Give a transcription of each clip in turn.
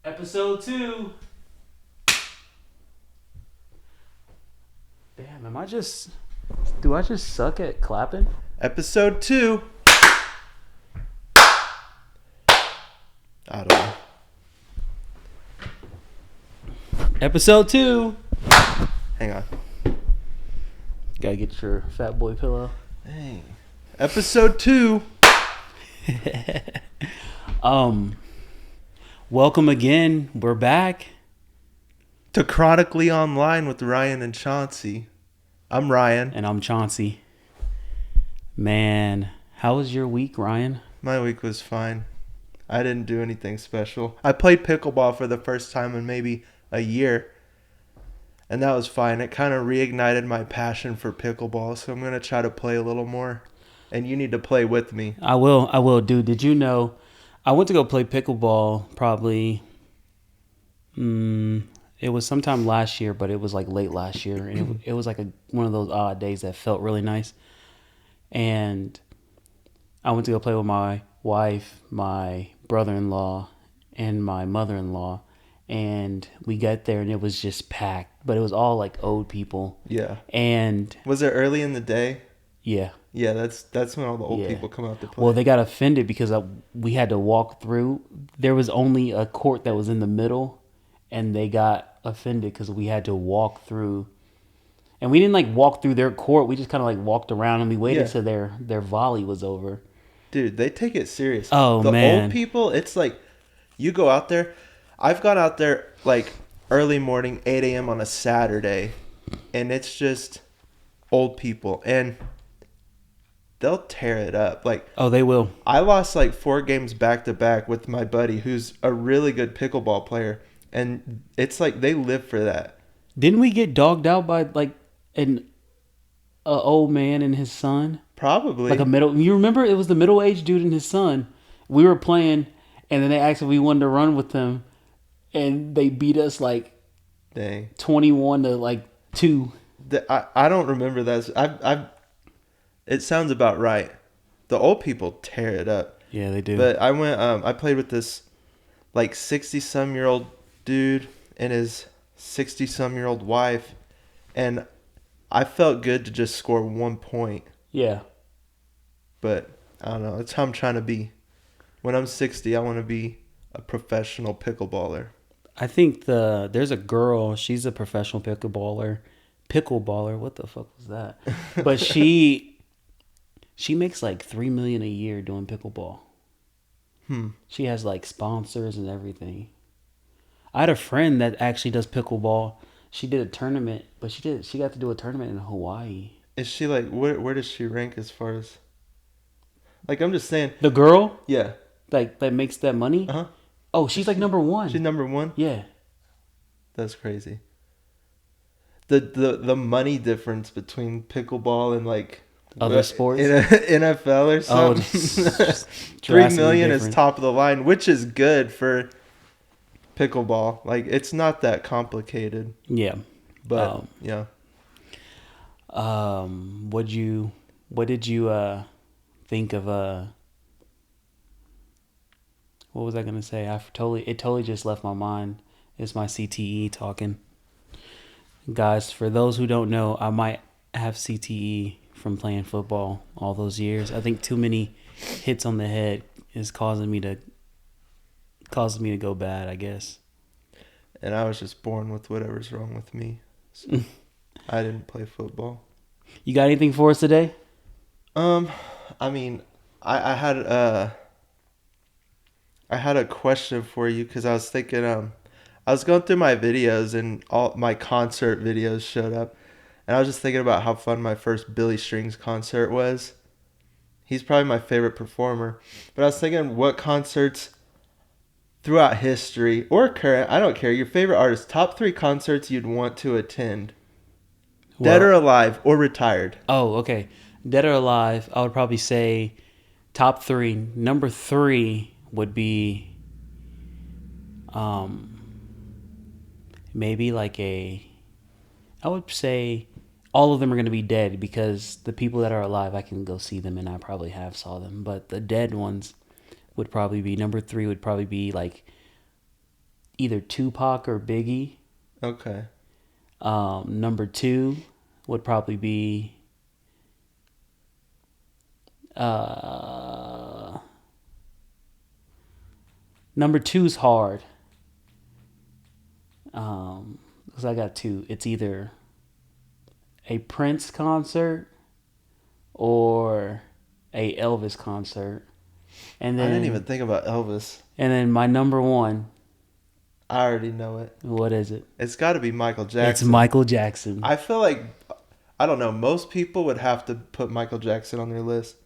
Episode 2. Damn, do I just suck at clapping? Episode 2. I don't know. Episode 2. Hang on. Gotta get your fat boy pillow. Dang. Episode 2. Welcome again. We're back. To Chronically Online with Ryan and Chauncey. I'm Ryan. And I'm Chauncey. Man, how was your week, Ryan? My week was fine. I didn't do anything special. I played pickleball for the first time in maybe a year. And that was fine. It kind of reignited my passion for pickleball. So I'm going to try to play a little more. And you need to play with me. I will. Dude, did you know I went to go play pickleball probably it was sometime last year, but it was like late last year, and it was like one of those odd days that felt really nice. And I went to go play with my wife, my brother-in-law, and my mother-in-law, and we got there and it was just packed, but it was all like old people. Yeah. And was it early in the day? Yeah. Yeah, that's when all the old people come out to play. Well, they got offended because we had to walk through. There was only a court that was in the middle, and they got offended because we had to walk through. And we didn't like walk through their court. We just kind of like walked around and we waited till their volley was over. Dude, they take it serious. Oh, the man. Old people, it's like you go out there. I've gone out there like early morning, 8 a.m. on a Saturday, and it's just old people. And they'll tear it up. Oh, they will. I lost like 4 games back to back with my buddy who's a really good pickleball player, and it's like they live for that. Didn't we get dogged out by like an old man and his son? Probably. Like you remember it was the middle-aged dude and his son. We were playing, and then they asked if we wanted to run with them, and they beat us like 21 to like 2. I don't remember that. It sounds about right. The old people tear it up. Yeah, they do. But I went. I played with this like 60-some-year-old dude and his 60-some-year-old wife, and I felt good to just score 1 point. Yeah. But I don't know. That's how I'm trying to be. When I'm 60, I want to be a professional pickleballer. I think there's a girl. She's a professional pickleballer. What the fuck was that? But she makes like $3 million a year doing pickleball. She has like sponsors and everything. I had a friend that actually does pickleball. She did a tournament, but she got to do a tournament in Hawaii. Is she like where does she rank as far as? Like, I'm just saying. The girl? Yeah. Like that makes that money? Uh-huh. Oh, she's like number 1. She's number 1? Yeah. That's crazy. The money difference between pickleball and like other sports in a NFL or something. 3 million is top of the line, which is good for pickleball. Like, it's not that complicated. Yeah. But yeah. What did you think of what was I gonna say? It totally just left my mind. It's my CTE talking. Guys, for those who don't know, I might have CTE from playing football all those years. I think too many hits on the head is causing me to go bad, I guess. And I was just born with whatever's wrong with me. So I didn't play football. You got anything for us today? I mean, I had a question for you because I was thinking I was going through my videos and all my concert videos showed up, and I was just thinking about how fun my first Billy Strings concert was. He's probably my favorite performer, but I was thinking what concerts throughout history or current, I don't care, your favorite artist, top 3 concerts you'd want to attend. Dead or alive or retired. Oh, okay. Dead or alive, I would probably say top 3. Number 3 would be maybe like I would say all of them are going to be dead because the people that are alive, I can go see them and I probably have saw them. But the dead ones would probably be, number 3 would probably be like either Tupac or Biggie. Okay. Number two would probably be number two's hard. Because I got two. It's either a Prince concert or a Elvis concert. And I then didn't even think about Elvis. and then my number one, I already know it. what is it? It's got to be Michael Jackson. It's Michael Jackson. I feel like, I don't know, most people would have to put Michael Jackson on their list.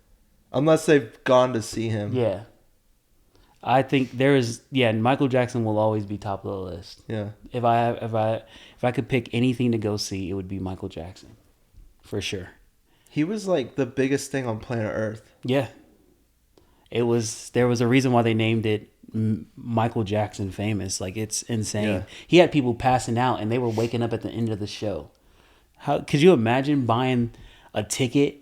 Unless they've gone to see him. Yeah. I think there is, Michael Jackson will always be top of the list. Yeah. If I could pick anything to go see, it would be Michael Jackson. For sure. He was like the biggest thing on planet Earth. Yeah. There was a reason why they named it Michael Jackson Famous. Like, it's insane. Yeah. He had people passing out and they were waking up at the end of the show. How could you imagine buying a ticket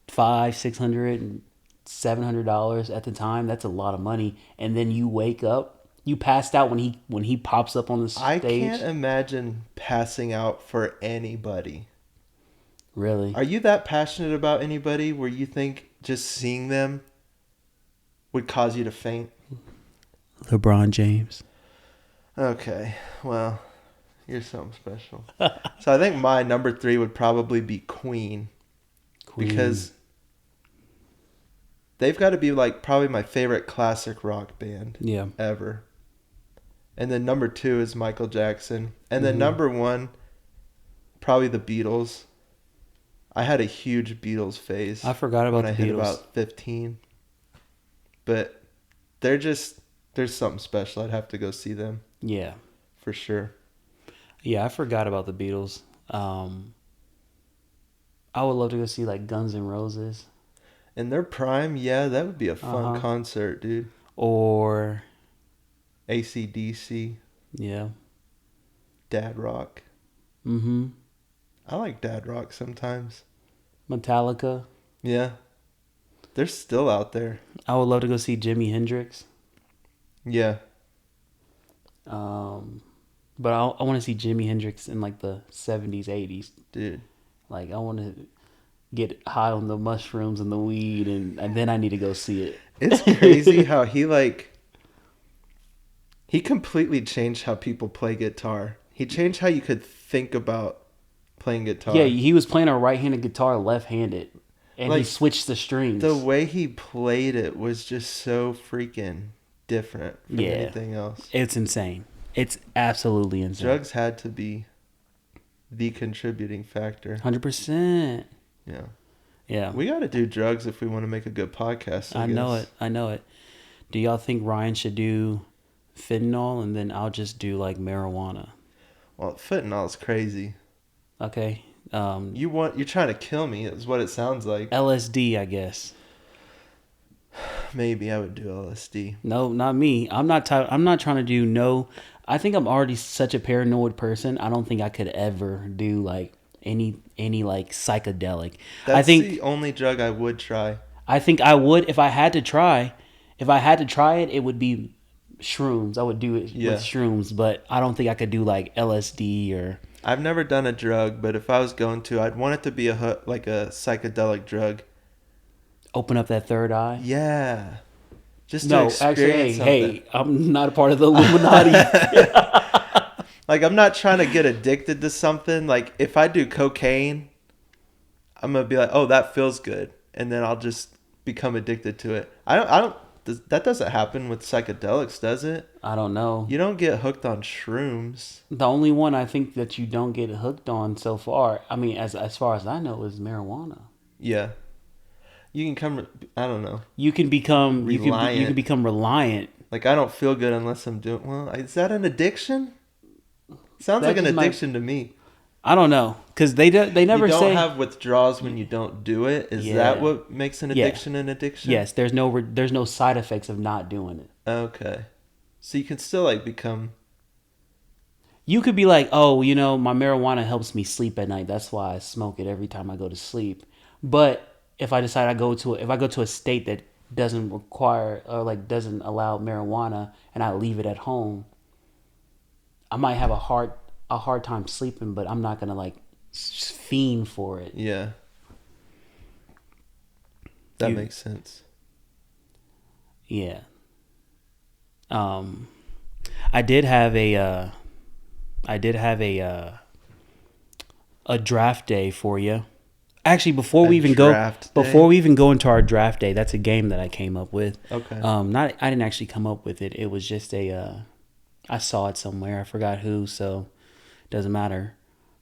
$500, $600, $700 at the time? That's a lot of money. And then you wake up, you passed out when he pops up on the stage. I can't imagine passing out for anybody. Really? Are you that passionate about anybody where you think just seeing them would cause you to faint? LeBron James. Okay, well, you're something special. So I think my number 3 would probably be Queen. Because they've got to be like probably my favorite classic rock band ever. And then number 2 is Michael Jackson. And then number 1, probably the Beatles. I had a huge Beatles phase. I forgot about when the I hit Beatles. about 15. But there's something special. I'd have to go see them. Yeah. For sure. Yeah, I forgot about the Beatles. I would love to go see like Guns N' Roses. In their prime, yeah, that would be a fun concert, dude. Or AC/DC. Yeah. Dad rock. Mm-hmm. I like dad rock sometimes. Metallica. Yeah. They're still out there. I would love to go see Jimi Hendrix. Yeah. But I want to see Jimi Hendrix in like the 70s, 80s. Dude. Like, I want to get high on the mushrooms and the weed, and then I need to go see it. It's crazy how he completely changed how people play guitar. He changed how you could think about playing guitar. Yeah, he was playing a right-handed guitar left-handed, and Like, he switched the strings. The way he played it was just so freaking different from anything else. It's insane. It's absolutely insane. Drugs had to be the contributing factor. 100%. Yeah. Yeah. We got to do drugs if we want to make a good podcast. I know it. Do y'all think Ryan should do fentanyl and then I'll just do like marijuana? Well, fentanyl is crazy. Okay. You're trying to kill me is what it sounds like. LSD, I guess. Maybe I would do LSD. No, not me. I'm not trying to do no. I think I'm already such a paranoid person. I don't think I could ever do like any like psychedelic. That's I think the only drug I would try. I think I would if I had to try. If I had to try it, it would be shrooms. I would do it with shrooms, but I don't think I could do like LSD or. I've never done a drug, but if I was going to, I'd want it to be like a psychedelic drug. Open up that third eye. Yeah. Just to experience something. Hey, I'm not a part of the Illuminati. Like, I'm not trying to get addicted to something. Like, if I do cocaine, I'm going to be like, oh, that feels good. And then I'll just become addicted to it. That doesn't happen with psychedelics, does it? I don't know. You don't get hooked on shrooms. The only one I think that you don't get hooked on so far, I mean, as far as I know, is marijuana. Yeah. You can come, I don't know. You can become reliant. You can become reliant. Like, I don't feel good unless I'm doing, well, is that an addiction? Sounds like an addiction to me. I don't know, because they never say. You don't have withdrawals when you don't do it. Is that what makes an addiction an addiction? Yes, there's no side effects of not doing it. Okay, so you can still like become. You could be like, oh, my marijuana helps me sleep at night. That's why I smoke it every time I go to sleep. But if I decide if I go to a state that doesn't require or like doesn't allow marijuana and I leave it at home, I might have a hard time sleeping, but I'm not gonna like fiend for it. Yeah, that You, makes sense. yeah. Um, I did have I did have a draft day for you. Actually, A draft before day. we even go into our draft day, that's a game that I came up with. Okay. Not I didn't actually come up with it. It was just I saw it somewhere. I forgot who, so it doesn't matter.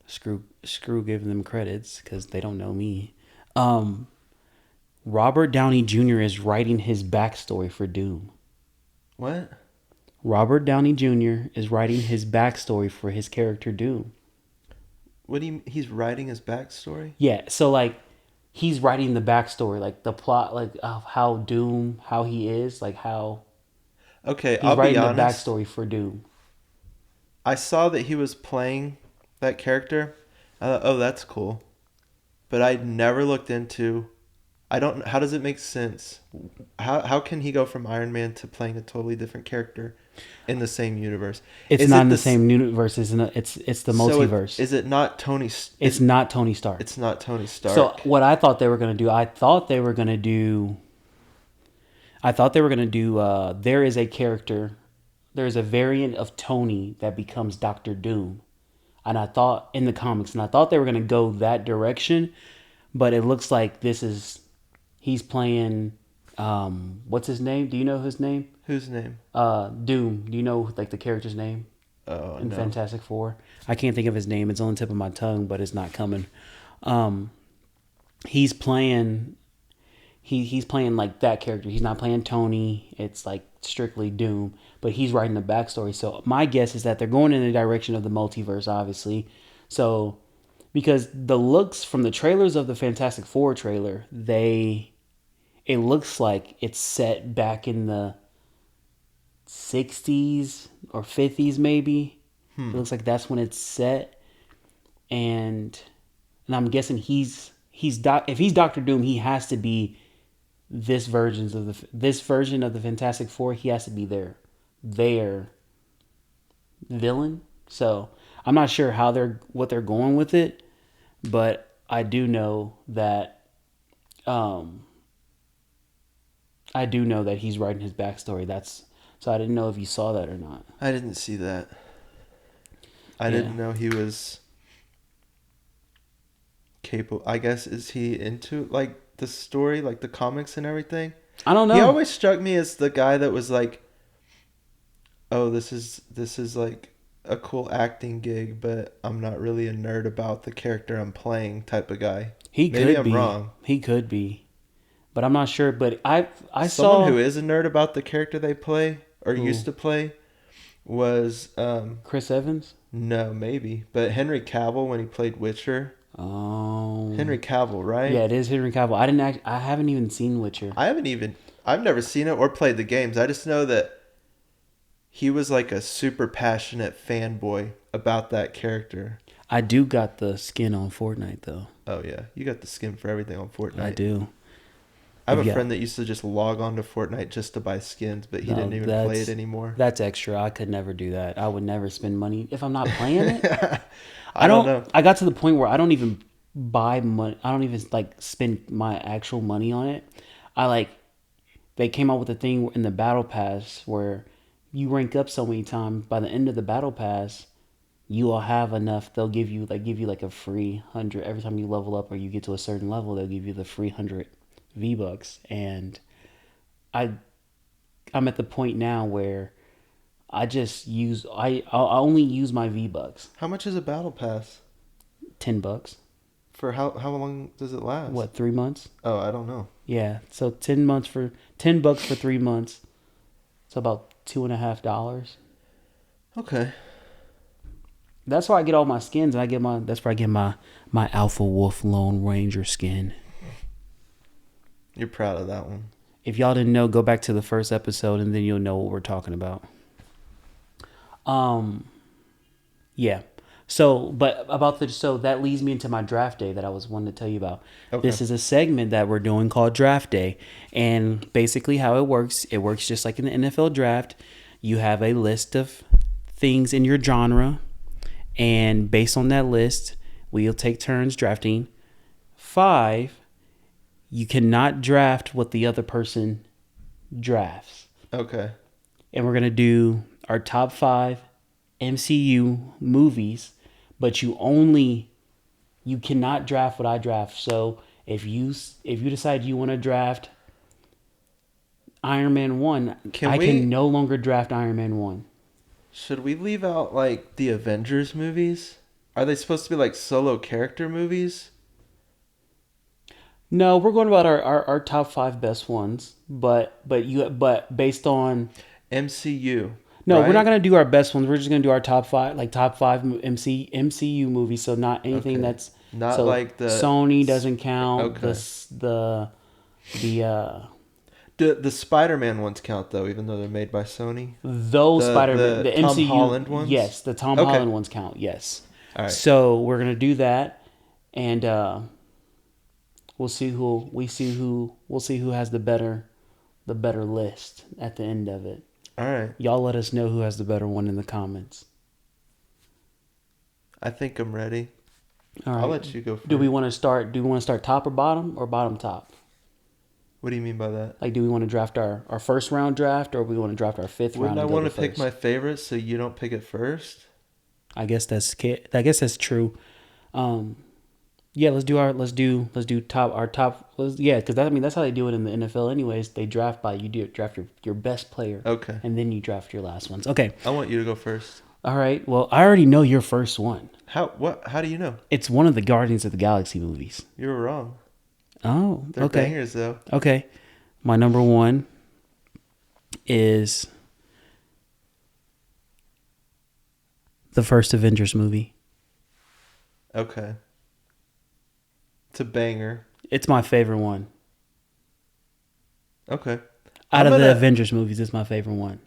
Screw giving them credits because they don't know me. Um, Robert Downey Jr. is writing his backstory for Doom. What? Robert Downey Jr. is writing his backstory for his character Doom. What do you? He's writing his backstory. Yeah, so like he's writing the backstory, like the plot, like of how Doom, how he is, like how Okay, he's I'll be writing the honest. backstory for Doom. I saw that he was playing that character. I thought, oh, that's cool. But I never looked into. I don't. How does it make sense? How can he go from Iron Man to playing a totally different character in the same universe? It's Is not it in the this? same universe. It's the So multiverse. is it not Tony? It's not Tony Stark. It's not Tony So Stark. what I thought they were gonna do, I thought they were gonna do. There is a character, there is a variant of Tony that becomes Doctor Doom, and I thought in the comics, and I thought they were gonna go that direction, but it looks like he's playing. What's his name? Do you know his name? Whose name? Doom. Do you know like the character's name Oh in no. Fantastic Four? I can't think of his name. It's on the tip of my tongue, but it's not coming. Um, he's playing he's playing like that character. He's not playing Tony. It's like strictly Doom, but he's writing the backstory. So my guess is that they're going in the direction of the multiverse, obviously. So because the looks from the trailers of the Fantastic Four trailer, it looks like it's set back in the 60s or 50s maybe. It looks like that's when it's set, and I'm guessing if he's Doctor Doom, he has to be this version of the Fantastic Four. He has to be their villain. So I'm not sure what they're going with it, but I do know that um he's writing his backstory. That's so I didn't know if you saw that or not. I didn't see that. I Yeah. didn't know he was capable. I guess is he into like the story, like the comics and everything? I don't He know. always struck me as the guy that was like, "Oh, this is like a cool acting gig, but I'm not really a nerd about the character I'm playing" type of guy. He Maybe could I'm be. wrong. He could be. But I'm not sure. But I Someone who saw is a nerd about the character they play or who used to play was Chris Evans. no, maybe, but Henry Cavill when he played Witcher. Oh, Henry Cavill, right? yeah, it is Henry Cavill. I haven't even seen Witcher. I've never seen it or played the games. I just know that he was like a super passionate fanboy about that character. I do got the skin on Fortnite though. Oh yeah, you got the skin for everything on I Fortnite. do. I have a Yeah. friend that used to just log on to Fortnite just to buy skins, but he No, didn't even play it anymore. that's extra. I could never do that. I would never spend money if I'm not playing it. I don't know. I got to the point where I don't even buy money. I don't even like spend my actual money on it. I like they came out with a thing in the battle pass where you rank up so many times by the end of the battle pass you will have enough. They'll give you like a free 100 every time you level up or you get to a certain level. They'll give you the free 100 V bucks, and I I'm at the point now where I only use my V bucks. How much is a battle pass? $10. For how long does it last? What, 3 months? Oh, I don't know. Yeah, so 10 months for $10 for 3 months. It's about $2.50. Okay. That's where I get all my skins, and that's where I get my Alpha Wolf Lone Ranger skin. You're proud of that one. If y'all didn't know, go back to the first episode, and then you'll know what we're talking about. Yeah. So that leads me into my draft day that I was wanting to tell you about. Okay. This is a segment that we're doing called Draft Day, and basically how it works just like in the NFL draft. You have a list of things in your genre, and based on that list, we'll take turns drafting. 5, you cannot draft what the other person drafts. Okay. And we're going to do our top 5 MCU movies, but you cannot draft what I draft. So if you decide you want to draft Iron Man 1, I can no longer draft Iron Man 1. Should we leave out like the Avengers movies? Are they supposed to be like solo character movies? No, we're going about our top 5 best ones, but based on MCU. no, right? we're not going to do our best ones. We're just going to do our top 5, like top 5 MCU movies. So not anything Okay. that's Not so like the Sony doesn't count. Okay. The Spider-Man ones count though, even though they're made by Sony. Those Spider-Man, the Tom MCU Holland ones? Yes, the Tom Okay. Holland ones count. Yes. All right. So we're gonna do that, and we'll see who has the better list at the end of it. All right. Y'all let us know who has the better one in the comments. I think I'm ready. All right. I'll let you go first. Do we want to start top or bottom top? What do you mean by that? Like, do we want to draft our first round draft, or we want to draft our 5th round? Wouldn't I want to pick first? my favorite so you don't pick it first? I guess that's true. Yeah, let's do top. Yeah, because that's how they do it in the NFL. Anyways, they draft draft your best player. Okay. And then you draft your last ones. Okay. I want you to go first. All right. Well, I already know your first one. How do you know? It's one of the Guardians of the Galaxy movies. You were wrong. Oh, They're okay. bangers though. Okay. My number 1 is the first Avengers movie. Okay. It's a banger. It's my favorite one. Okay. Out of the Avengers movies, it's my favorite one.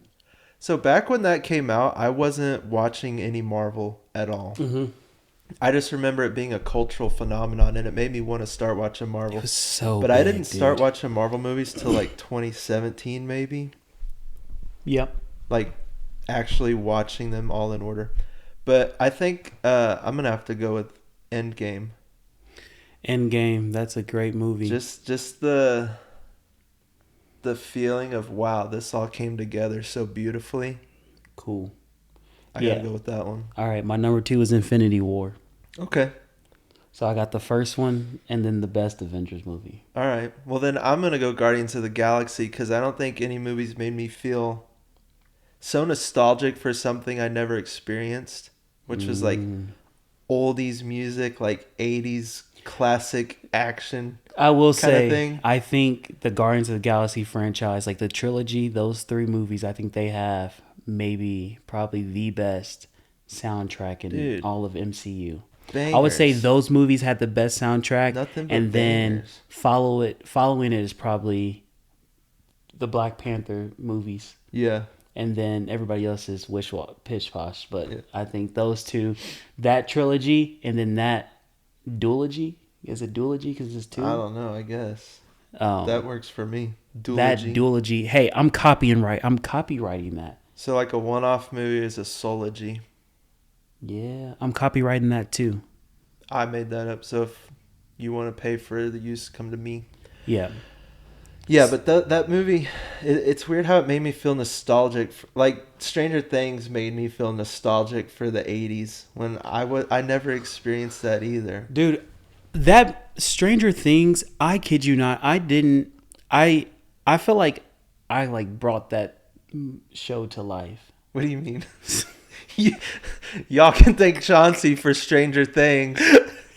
So back when that came out, I wasn't watching any Marvel at all. Mm-hmm. I just remember it being a cultural phenomenon, and it made me want to start watching Marvel. It was so But big, I didn't start dude. watching Marvel movies till like 2017, maybe. Yep. Like actually watching them all in order. But I think I'm gonna have to go with Endgame. Endgame, that's a great movie. Just the feeling of wow, this all came together so beautifully. Cool. I gotta go with that one. All right, my number 2 is Infinity War. Okay. So I got the first one and then the best Avengers movie. All right. Well, then I'm going to go Guardians of the Galaxy because I don't think any movies made me feel so nostalgic for something I never experienced, which was like oldies music, like 80s classic action. I will kind of say, thing. I think the Guardians of the Galaxy franchise, like the trilogy, those 3 movies, I think they have probably the best soundtrack in all of MCU. Bangers. I would say those movies had the best soundtrack, Nothing but and then bangers. following it is probably the Black Panther movies, Yeah. and then everybody else is pish posh. But Yeah. I think those 2, that trilogy, and then that duology. Is it duology because it's 2? I don't know. I guess that works for me. Duology. That duology. Hey, I'm copywriting that. So like a one-off movie is a sology. Yeah, I'm copywriting that too. I made that up. So if you want to pay for the use, come to me. Yeah. Yeah, but that movie, it's weird how it made me feel nostalgic. Like Stranger Things made me feel nostalgic for the 80s when I never experienced that either. Dude, that Stranger Things, I kid you not, I feel like I brought that show to life. What do you mean? Y'all can thank Chauncey for Stranger Things.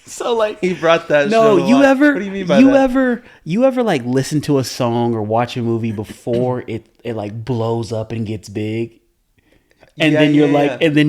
So like he brought that. No, show to you life. ever? What do you mean by that? You ever like listen to a song or watch a movie before it like blows up and gets big? And then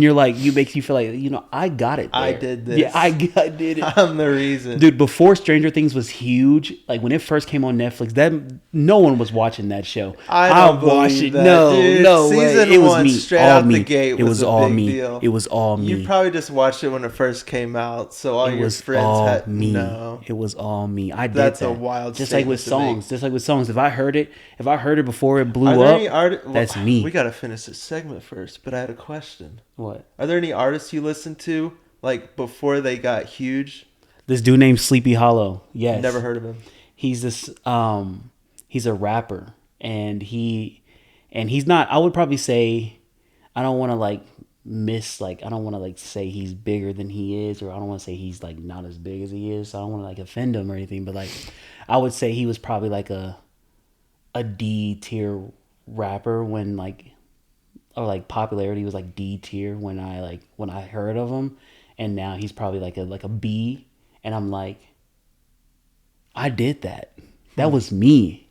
you're like, you makes you feel like, I got it there. I did this. Yeah, I did it. I'm the reason. Dude, before Stranger Things was huge, like when it first came on Netflix, no one was watching that show. I don't believe that, dude. No way. Season It was one, me. straight All out me. the gate It was was a all big me. deal. It was all me. You probably just watched it when it first came out, so all It your was friends all had me. no. It was all me. I did That's that. a wild just like with statement to songs. If I heard it before it blew Are there up, any that's me. We gotta finish this segment first, but I had a question. What? Are there any artists you listen to like before they got huge? This dude named Sleepy Hollow. Never Yes. heard of him. He's this he's a rapper, and he's not, I would probably say, I don't want to like I don't want to like say he's bigger than he is, or I don't want to say he's like not as big as he is. So I don't want to like offend him or anything, but like I would say he was probably like a D tier rapper when like, or like popularity was like D tier when I heard of him, and now he's probably like a B, and I'm like, I did that. That was me.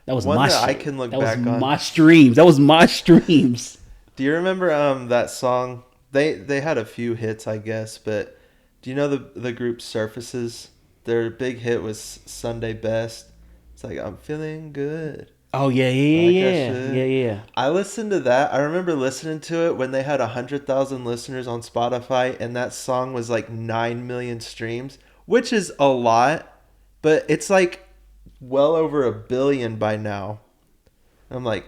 That was One my that I shit. can look That was back on. my streams. That was my streams. Do you remember that song? They had a few hits, I guess, but do you know the group Surfaces? Their big hit was Sunday Best. It's like I'm feeling good. Oh yeah, Like I yeah, should. yeah, yeah. I listened to that. I remember listening to it when they had 100,000 listeners on Spotify, and that song was like 9 million streams, which is a lot, but it's like well over a billion by now. I'm like,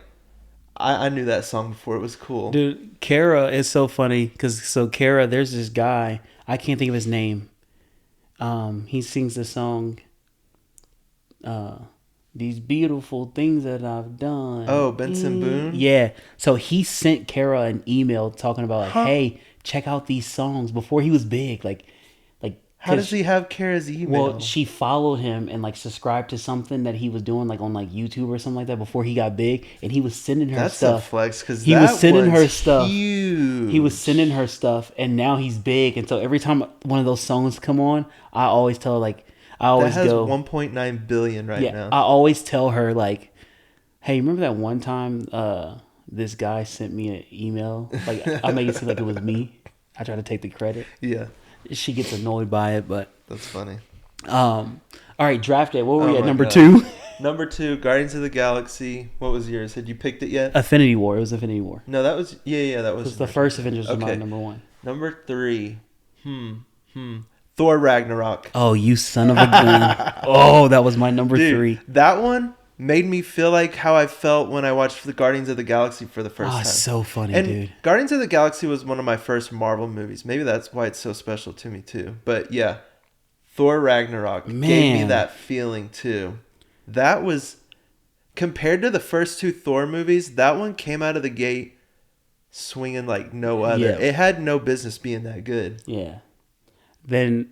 I knew that song before it was cool. Dude, Kara is so funny because Kara, there's this guy, I can't think of his name. He sings the song, "These beautiful things that I've done." Oh, Benson Boone? Yeah. So he sent Kara an email talking about like, Huh? "Hey, check out these songs," before he was big. Like, How does he have Kara's email? well, she followed him and like subscribed to something that he was doing like on like YouTube or something like that before he got big, and he was sending her That's stuff. a flex because He was sending her stuff. Huge. He was sending her stuff, and now he's big. And so every time one of those songs come on, I always tell her, like, I always that has go 1.9 billion right now. I always tell her like, hey, remember that one time this guy sent me an email? Like I make it seem like it was me. I try to take the credit. Yeah, She gets annoyed by it, but that's funny. all right, draft day. What were we Oh at? my Number God. 2? Number 2, Guardians of the Galaxy. What was yours? Had you picked it yet? Infinity War. It was Infinity War. No, that was that was Because the first Avengers was my Okay. number 1. Number 3. Thor Ragnarok. Oh, you son of a gun. Oh, that was my number Dude, 3. that one made me feel like how I felt when I watched the Guardians of the Galaxy for the first Oh, time. so funny, And dude. Guardians of the Galaxy was one of my first Marvel movies. Maybe that's why it's so special to me too. But yeah, Thor Ragnarok gave me Man. that feeling too. That was, compared to the first 2 Thor movies, that one came out of the gate swinging like no other. Yeah. It had no business being that good. Yeah. Then,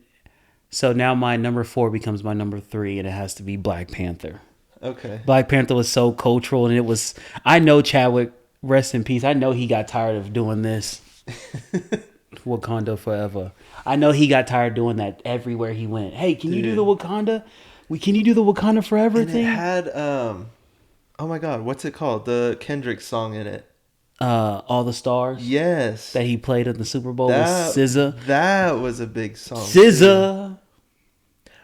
so now my number 4 becomes my number 3, and it has to be Black Panther. Okay. Black Panther was so cultural, and it was, I know Chadwick, rest in peace, I know he got tired of doing this. Wakanda forever. I know he got tired of doing that everywhere he went. Hey, can you do the Wakanda? Can you do the Wakanda forever And it thing? had oh my God, what's it called? The Kendrick song in it. All the Stars Yes. that he played at the Super Bowl with SZA. That was a big song. SZA.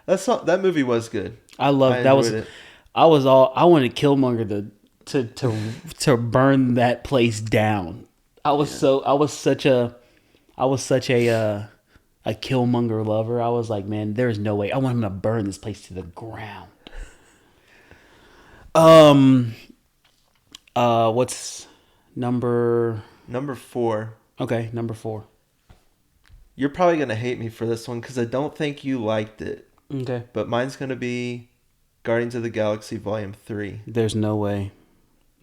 That movie was good. I love that. Was enjoyed it. I wanted Killmonger to burn that place down. I was such a Killmonger lover. I was like, man, there's no way. I want him to burn this place to the ground. What's number 4. Okay, number 4. You're probably gonna hate me for this one because I don't think you liked it. Okay. But mine's gonna be Guardians of the Galaxy Volume 3. There's no way.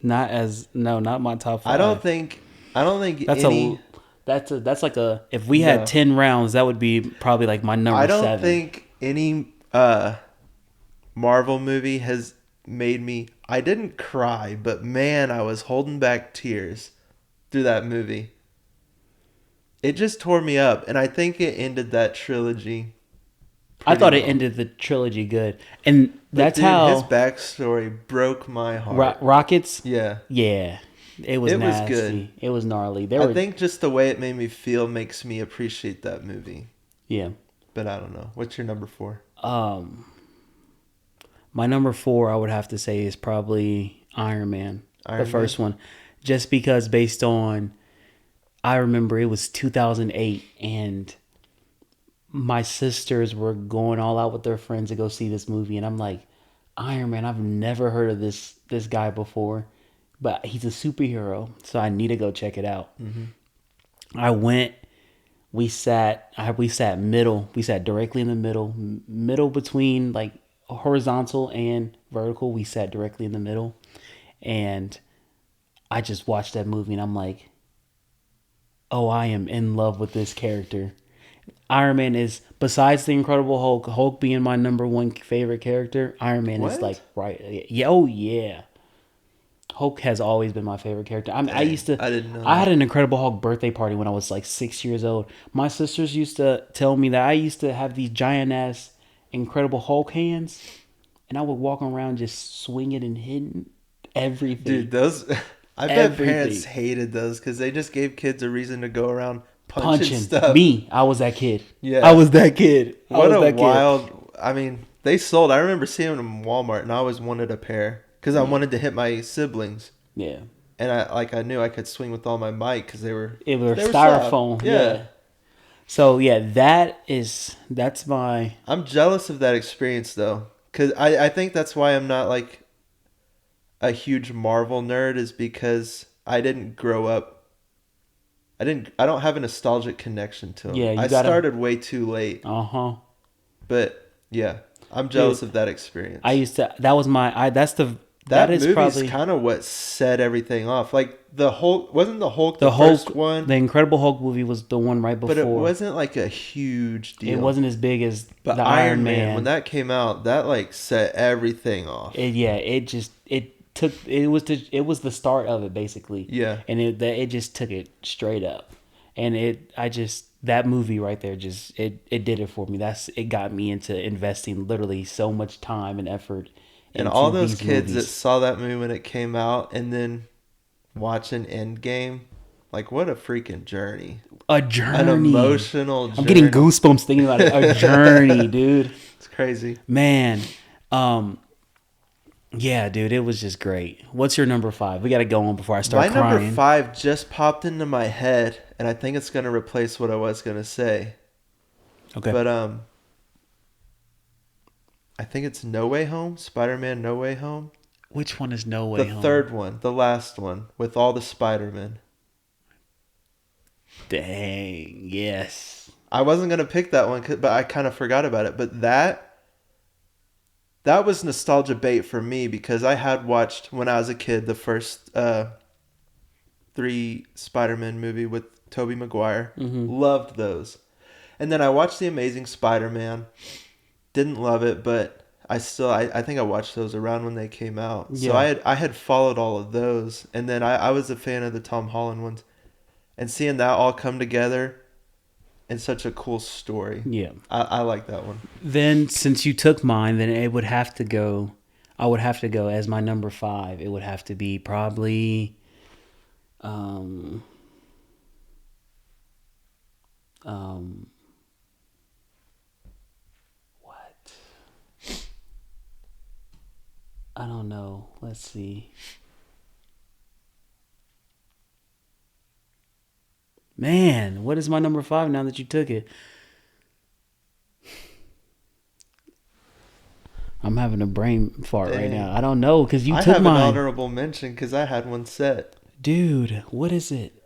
Not my top 5. I don't think That's any. that's like a, if we had 10 rounds, that would be probably like my number 7. I don't think any Marvel movie has made me. I didn't cry, but man, I was holding back tears through that movie. It just tore me up, and I think it ended that trilogy. I thought well. it ended the trilogy good, and that's Dude, how his backstory broke my heart. Rockets. Yeah, it was nasty. good. It was gnarly. I think just the way it made me feel makes me appreciate that movie. Yeah, but I don't know. What's your number 4? My number 4, I would have to say, is probably Iron Man, the first one, just because based on, I remember it was 2008 and my sisters were going all out with their friends to go see this movie, and I'm like, Iron Man, I've never heard of this guy before, but he's a superhero, so I need to go check it out. Mm-hmm. I went. We sat middle. We sat directly in the middle between like horizontal and vertical. We sat directly in the middle, and I just watched that movie, and I'm like, oh, I am in love with this character. Iron Man is, besides the Incredible Hulk, Hulk being my number one favorite character, Iron Man is like What? right. Yeah, oh yeah. Hulk has always been my favorite character. I mean, Dang, I didn't know I had that. an Incredible Hulk birthday party when I was like 6 years old. My sisters used to tell me that I used to have these giant ass Incredible Hulk hands, and I would walk around just swinging and hitting Dude, everything. those. I bet parents Everything. hated those because they just gave kids a reason to go around punching Punching. stuff. Me. I was that kid. I Yeah. was that kid. I What was a that kid. wild. I mean, they sold. I remember seeing them in Walmart, and I always wanted a pair because I Yeah. wanted to hit my siblings, Yeah. and I knew I could swing with all my might because It was they were soft. styrofoam. Yeah. Yeah. So yeah, that's my I'm jealous of that experience though, because I think that's why I'm not like a huge Marvel nerd is because I didn't grow up. I don't have a nostalgic connection to them. yeah, you I gotta started way too late, uh-huh. but yeah, I'm Dude, jealous of that experience. I used to that was my I that's the that That is movie's probably kind of what set everything off. Like the Hulk wasn't the Hulk the the first Hulk one, the Incredible Hulk movie was the one right but it before. wasn't like a huge It deal. wasn't as big as But the Iron Iron Man, when Man. that came out, that like set everything off. Yeah, it was the start of it basically. Yeah. And it just took it straight up. And that movie right there just it did it for me. It got me into investing literally so much time and effort And all into those these kids that movies. saw that movie when it came out and then watching Endgame, like what a freaking journey. A An journey. emotional I'm getting journey. goosebumps thinking about it. A journey, dude. It's crazy. Man. Yeah, dude, it was just great. What's your number 5? We got to go on before I My start number crying. 5 just popped into my head, and I think it's gonna replace what I was gonna say. Okay. But I think it's No Way Home, Spider-Man No Way Home. Which one is No Way The Home? third one, the last one, with all the Spider-Men. Dang. Yes. I wasn't gonna pick that one, but I kind of forgot about it. But that was nostalgia bait for me because I had watched when I was a kid the first 3 Spider-Man movie with Tobey Maguire. Mm-hmm. Loved those. And then I watched The Amazing Spider-Man. Didn't love it, but I think I watched those around when they came out. So Yeah. I had followed all of those, and then I was a fan of the Tom Holland ones, and seeing that all come together in such a cool story. Yeah. I like that one. Then since you took mine, then it would have to go. I would have to go as my number 5. It would have to be probably, um, what? I don't know. Let's see. Man, what is my number 5 now that you took it? I'm having a brain fart right Dang. now. I don't know because you I took have mine. an honorable mention because I had one set. Dude, what is it?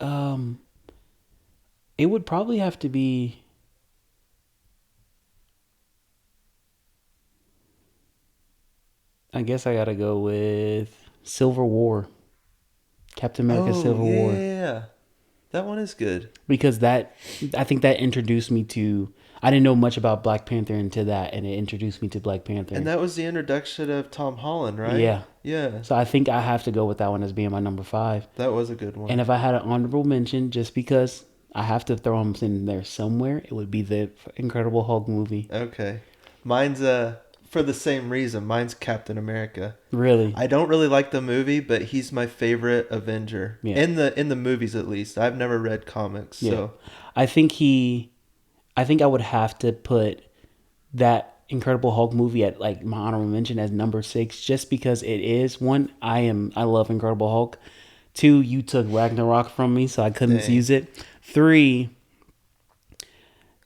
It would probably have to be. I guess I gotta go with Civil War, Captain America: Oh Civil War, yeah, that one is good. because I think that introduced me to. I didn't know much about Black Panther until that, and it introduced me to Black Panther. And that was the introduction of Tom Holland, right? Yeah. Yeah, So I think I have to go with that one as being my number 5. that was a good one. And if I had an honorable mention, just because I have to throw them in there somewhere, it would be the Incredible Hulk movie. Okay, mine's for the same reason. Mine's Captain America. Really? I don't really like the movie, but he's my favorite Avenger Yeah. in the movies at least. I've never read comics, Yeah. so I think I would have to put that Incredible Hulk movie at like my honorable mention as number 6, just because it is one. I love Incredible Hulk. 2, you took Ragnarok from me, so I couldn't Dang. use it. 3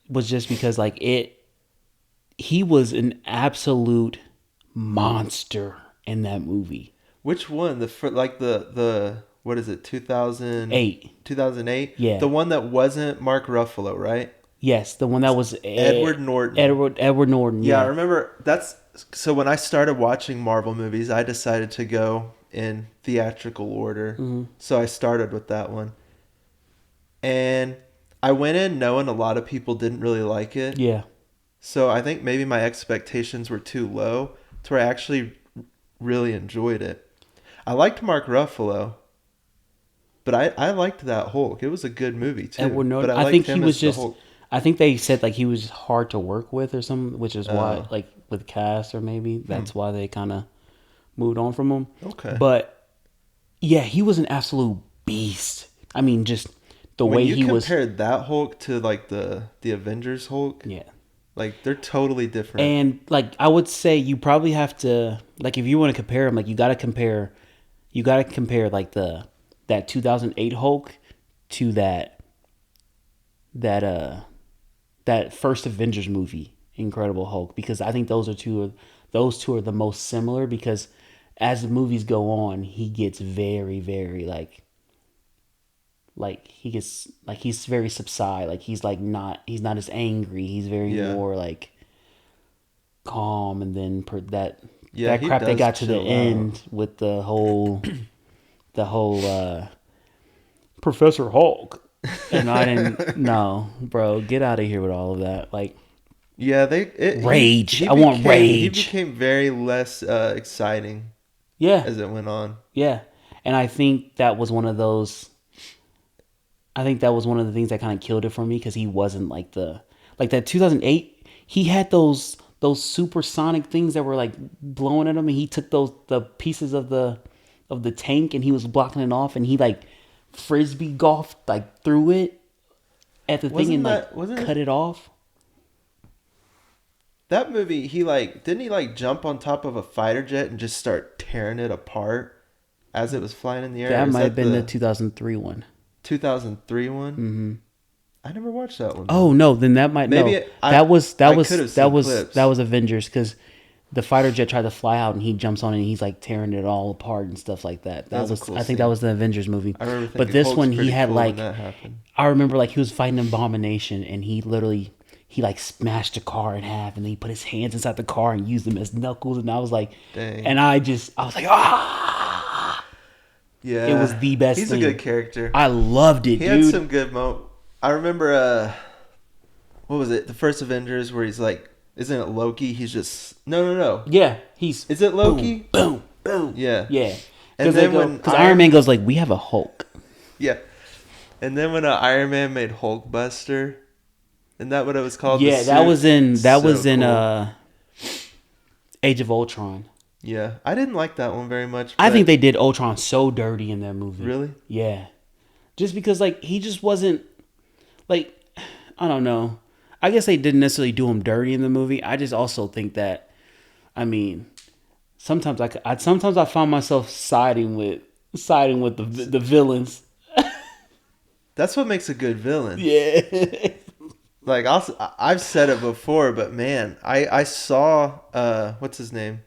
was just because like he was an absolute monster in that movie. Which one? Like the what is it? 2000, 8. 2008. Yeah. The one that wasn't Mark Ruffalo, right? Yes, the one that was Edward Norton. Edward Norton. Yeah, I Yeah. remember that's so when I started watching Marvel movies, I decided to go in theatrical order. Hmm. So I started with that one. And I went in knowing a lot of people didn't really like it. Yeah. So I think maybe my expectations were too low to where I actually really enjoyed it. I liked Mark Ruffalo, but I liked that Hulk. It was a good movie too. Edward But Norton. I I liked think he him was as the just. Hulk. I think they said like he was hard to work with or something, which is why Oh. like with cast or maybe that's why they kind of moved on from him. Okay. But yeah, he was an absolute beast. I mean, just the When way you he was. compared that Hulk to like the Avengers Hulk, Yeah. like they're totally different. And like I would say you probably have to like if you want to compare them like you got to compare like the that 2008 Hulk to that that first Avengers movie Incredible Hulk because I think those two are the most similar because as the movies go on he gets very very like he gets like he's very subside like he's not as angry he's very Yeah. more like calm and then Yeah, that he crap they does got to the chill end out. with the whole Professor Hulk and I didn't no bro get out of here with all of that like Yeah, rage I want he rage became very less exciting yeah as it went on. yeah and I think that was one of those I think that was one of the things that kind of killed it for me because he wasn't like that 2008 he had those supersonic things that were like blowing at him and he took those the pieces of the tank and he was blocking it off and he like frisbee golfed like through it at the thing and like Wasn't cut it it off. that movie? He like didn't he like jump on top of a fighter jet and just start tearing it apart as it was flying in the air? That Is might have that been the the 2003 one. 2003 one? Mm-hmm. I never watched that one. Oh no, then that might Maybe no. That was I could have seen clips. that was Avengers because the fighter jet tried to fly out and he jumps on it and he's like tearing it all apart and stuff like that. That was a cool I think scene. that was the Avengers movie. I remember But thinking this Hulk's one he pretty had cool like when that happened. I remember like he was fighting Abomination and he like smashed the car in half and then he put his hands inside the car and used them as knuckles and I was like Dang. and I was like ah Yeah, it was the best He's thing. a good character. I loved it, He dude. had some good moments. I remember what was it? The first Avengers where he's like, isn't it Loki? He's just no. Yeah, he's Is it Loki? boom, boom. Yeah. Yeah. And then when Because Iron Man goes like, we have a Hulk. Yeah. And then when Iron Man made Hulkbuster, isn't that what it was called? Yeah, The that suit? was in cool. Age of Ultron. Yeah, I didn't like that one very much. I but- think they did Ultron so dirty in that movie. Really? Yeah. Just because like he just wasn't like I don't know. I guess they didn't necessarily do him dirty in the movie. I just also think that I mean sometimes sometimes I find myself siding with the villains. That's what makes a good villain. Yeah. Like I've said it before, but man, I saw what's his name,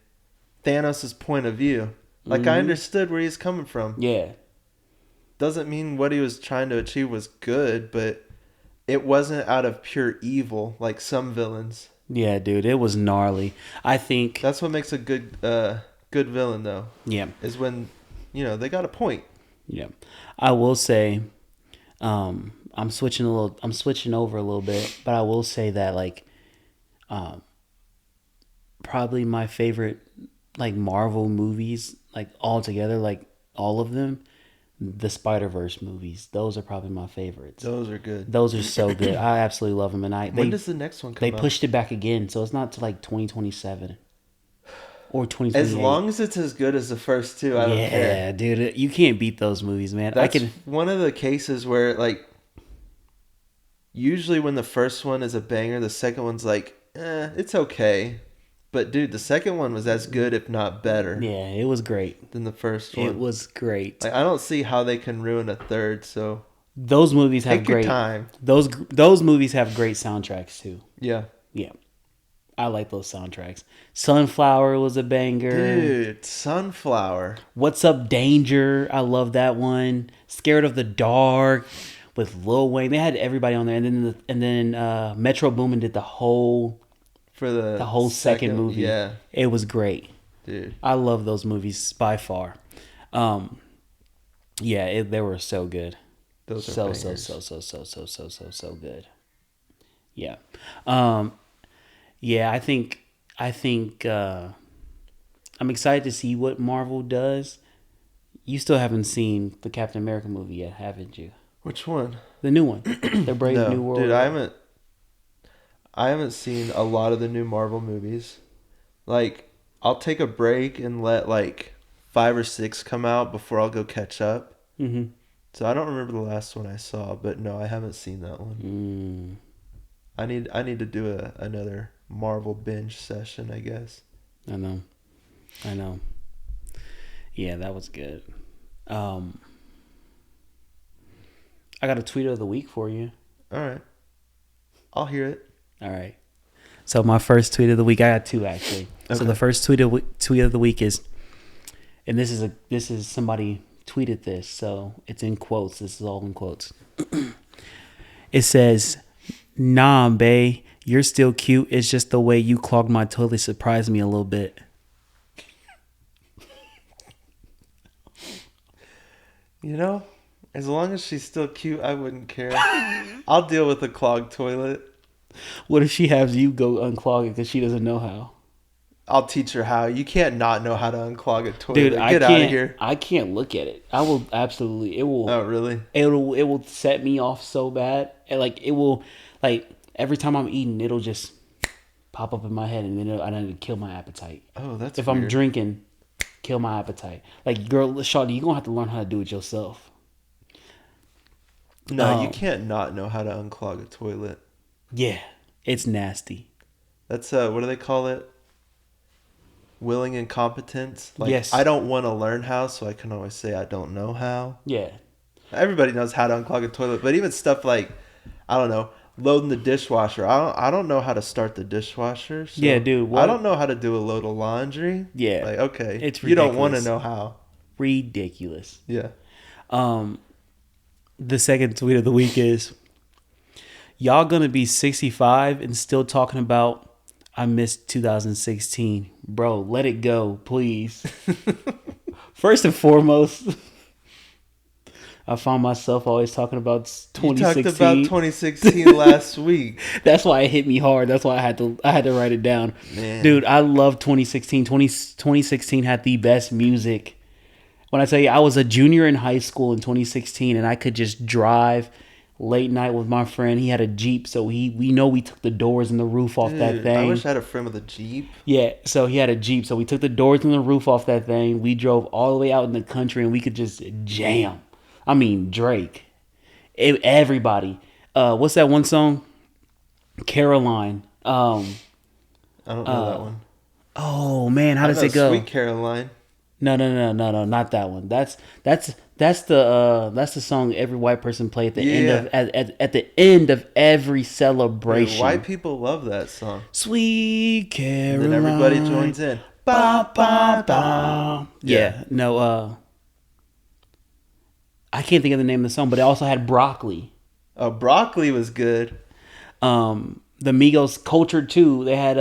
Thanos' point of view. Like I understood where he's coming from. Yeah. Doesn't mean what he was trying to achieve was good, but it wasn't out of pure evil like some villains. Yeah, dude, it was gnarly. I think That's what makes a good villain though. yeah. Is when they got a point. Yeah. I will say I'm switching over a little bit, but I will say that like probably my favorite like Marvel movies like all together like all of them the Spider-Verse movies those are probably my favorites. Those are good. Those are so good. I absolutely love them and When does the next one come they out? pushed it back again so it's not to like 2027 or 2028. As long as it's as good as the first two, I don't care. Yeah, dude, you can't beat those movies, man. That's one of the cases where like usually when the first one is a banger, the second one's like, it's okay. But dude, the second one was as good, if not better, yeah, it was great. than the first one. It was great. Like I don't see how they can ruin a third. So Those movies have take your great time. those movies have great soundtracks too. Yeah. Yeah, I like those soundtracks. Sunflower was a banger. Dude, Sunflower. What's Up Danger? I love that one. Scared of the Dark with Lil Wayne. They had everybody on there, and then Metro Boomin did the whole For the whole second movie. Yeah. It was great. Dude. I love those movies by far. Yeah, they were so good. Those are so good. Yeah. Yeah, I think I'm excited to see what Marvel does. You still haven't seen the Captain America movie yet, haven't you? Which one? The new one. The Brave New World. Dude, I haven't seen a lot of the new Marvel movies. Like, I'll take a break and let like 5 or 6 come out before I'll go catch up. Mm-hmm. So I don't remember the last one I saw, but no, I haven't seen that one. I need to do another Marvel binge session, I guess. I know. Yeah, that was good. I got a tweet of the week for you. All right. I'll hear it. All right. So my first tweet of the week, I got 2 actually. Okay. So the first tweet of the week is, and this is somebody tweeted this, so it's in quotes. This is all in quotes. It says, "Nah, bae, you're still cute. It's just the way you clogged my toilet surprised me a little bit." You know, as long as she's still cute, I wouldn't care. I'll deal with a clogged toilet. What if she has you go unclog it because she doesn't know how? I'll teach her how. You can't not know how to unclog a toilet. Dude, Get out of here. I can't look at it. I will absolutely. It will. Oh, really? It will set me off so bad. And like it will, like every time I'm eating, it'll just pop up in my head, and then I need to kill my appetite. Oh, that's if weird. I'm drinking, kill my appetite. Like, girl, Shawty, you're gonna have to learn how to do it yourself. No, you can't not know how to unclog a toilet. Yeah, it's nasty. That's what do they call it? Willing incompetence. Like, yes. I don't want to learn how, so I can always say I don't know how. Yeah. Everybody knows how to unclog a toilet, but even stuff like, I don't know, loading the dishwasher. I don't know how to start the dishwasher. So yeah, dude. I don't know how to do a load of laundry. Yeah. Like, okay. It's ridiculous. You don't want to know how. Ridiculous. Yeah. The second tweet of the week is, y'all gonna be 65 and still talking about I missed 2016. Bro, let it go, please. First and foremost, I found myself always talking about 2016. You talked about 2016 last week. That's why it hit me hard. That's why I had to write it down. Man. Dude, I love 2016. 2016 had the best music. When I tell you, I was a junior in high school in 2016, and I could just drive late night with my friend. He had a Jeep, so we took the doors and the roof off that thing. I wish I had a friend with a Jeep. Yeah, so he had a Jeep, so we took the doors and the roof off that thing. We drove all the way out in the country, and we could just jam. I mean, Drake. Everybody. What's that one song? Caroline. I don't know that one. Oh man, how does it go? Sweet Caroline. No, not that one. That's the song every white person play at the end of at the end of every celebration. Dude, white people love that song. Sweet Caroline. And then everybody joins in. Ba, ba, ba. Yeah. No, I can't think of the name of the song, but it also had Broccoli. Oh, Broccoli was good. The Migos Culture too. They had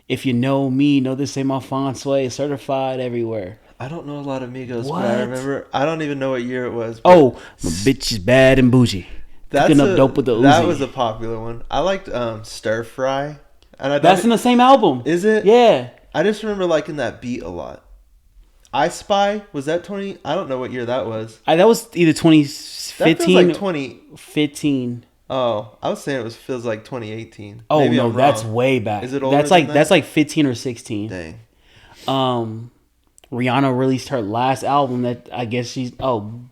If You Know Me, Know This Ain't My Fonsoy, Certified Everywhere. I don't know a lot of Migos, What? but I remember. I don't even know what year it was. Oh, my bitch is bad and bougie. Cooking up dope with the Uzi. That was a popular one. I liked Stir Fry. And That's in the same album. Is it? Yeah. I just remember liking that beat a lot. I Spy, was that 20? I don't know what year that was. That was either 2015 that feels like 2015. 15. Oh, I was saying feels like 2018. Oh, Maybe no, I'm that's wrong. way back. Is it older That's than like that? That's like 15 or 16. Dang. Rihanna released her last album that I guess she's don't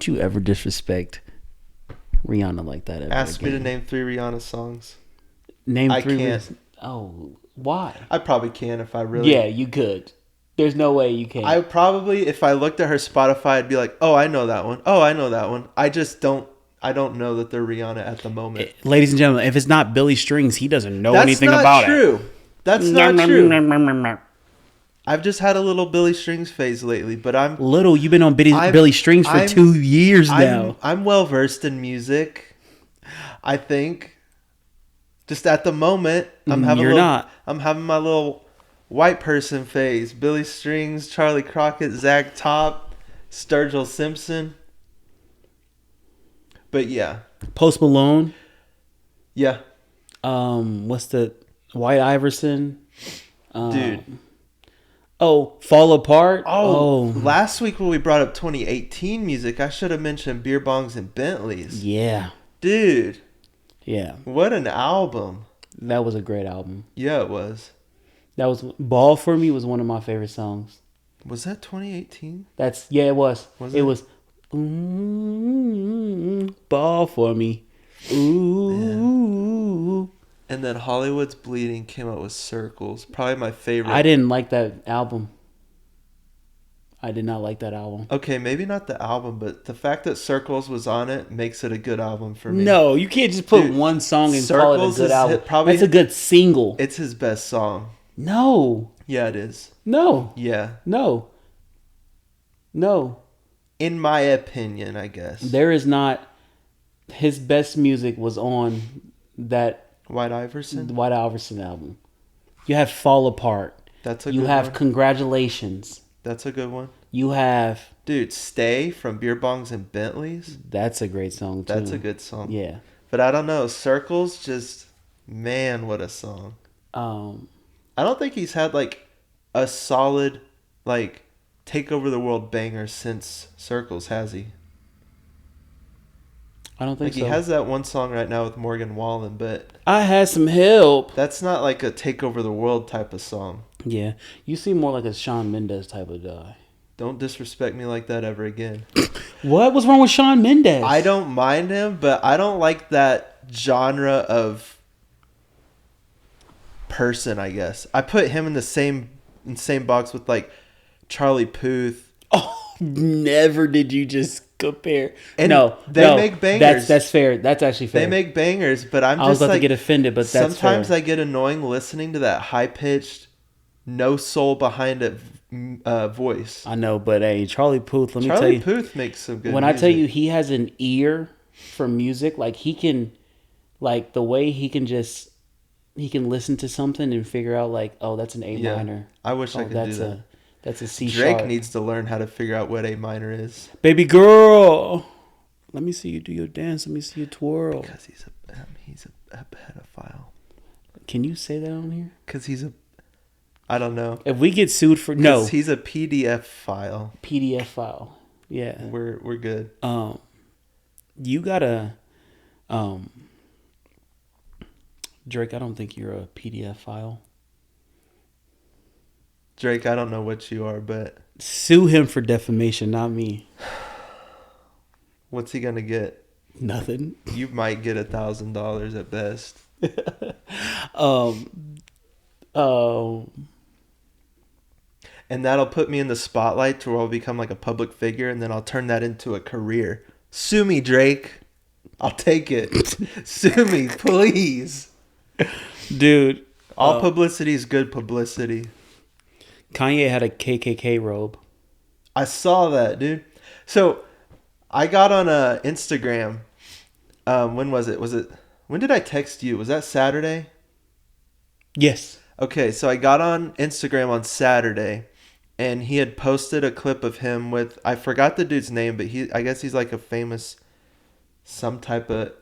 you ever disrespect Rihanna like that ever Ask again. me to name 3 Rihanna songs. Name I 3. can't. Oh, why? I probably can if I really. Yeah, you could. There's no way you can. I probably, if I looked at her Spotify, I'd be like, oh, I know that one. Oh, I know that one. I just don't. I don't know that they're Rihanna at the moment. Ladies and gentlemen, if it's not Billy Strings, he doesn't know That's anything not about true. it. That's not true. I've just had a little Billy Strings phase lately, but Little, you've been on Billy Strings for 2 years now. I'm well versed in music. I think. Just at the moment, I'm having my little white person phase. Billy Strings, Charlie Crockett, Zach Top, Sturgill Simpson. But yeah. Post Malone. Yeah. What's the White Iverson? Dude. Oh, Fall Apart. Last week when we brought up 2018 music, I should have mentioned Beer Bongs and Bentleys. Yeah. Dude. Yeah. What an album. That was a great album. Yeah, it was. That was Ball for Me was one of my favorite songs. Was that 2018? It was. It was Ball for Me. Ooh. Yeah. And then Hollywood's Bleeding came out with Circles. Probably my favorite. I didn't like that album. I did not like that album. Okay, maybe not the album, but the fact that Circles was on it makes it a good album for me. No, you can't just put one song and call it a good album. That's a good single. It's his best song. No. Yeah, it is. No. Yeah. No. In my opinion, I guess. There is not. His best music was on that White Iverson album. You have Fall Apart. That's a good one. You have Congratulations. That's a good one. You have... Dude, Stay from Beer Bongs and Bentleys. That's a great song, too. That's a good song. Yeah. But I don't know. Circles, just... Man, what a song. I don't think he's had, like, a solid, like, take over the world banger since Circles, has he? I don't think so. He has that one song right now with Morgan Wallen, but... I had some help. That's not, like, a take over the world type of song. Yeah. You seem more like a Shawn Mendes type of guy. Don't disrespect me like that ever again. What was wrong with Shawn Mendes? I don't mind him, but I don't like that genre of person, I guess. I put him in the same box with, like, Charlie Puth. Oh, never did you just compare. And they make bangers. That's fair. That's actually fair. They make bangers, but I was about to get offended, but that's sometimes fair. I get annoying listening to that high-pitched, no soul behind it voice. I know, but hey, Charlie Puth, let me tell Charlie you. Puth makes some good When music. I tell you he has an ear for music, like he can, like the way he can listen to something and figure out like, oh, that's an A minor. I wish I could do that. That's a C Drake sharp. needs to learn how to figure out what A minor is. Baby girl, let me see you do your dance. Let me see you twirl. Because he's a pedophile. Can you say that on here? Because I don't know. If we get sued for no, he's a PDF file. PDF file. Yeah, we're good. You gotta, Drake. I don't think you're a PDF file. Drake, I don't know what you are, but sue him for defamation, not me. What's he gonna get? Nothing. You might get $1,000 at best. And that'll put me in the spotlight to where I'll become like a public figure, and then I'll turn that into a career. Sue me, Drake. I'll take it. Sue me, please. Dude. All publicity is good publicity. Kanye had a KKK robe. I saw that, dude. So I got on Instagram. When was it? When did I text you? Was that Saturday? Yes. Okay, so I got on Instagram on Saturday, and he had posted a clip of him with, I forgot the dude's name, but I guess he's like a famous, some type of,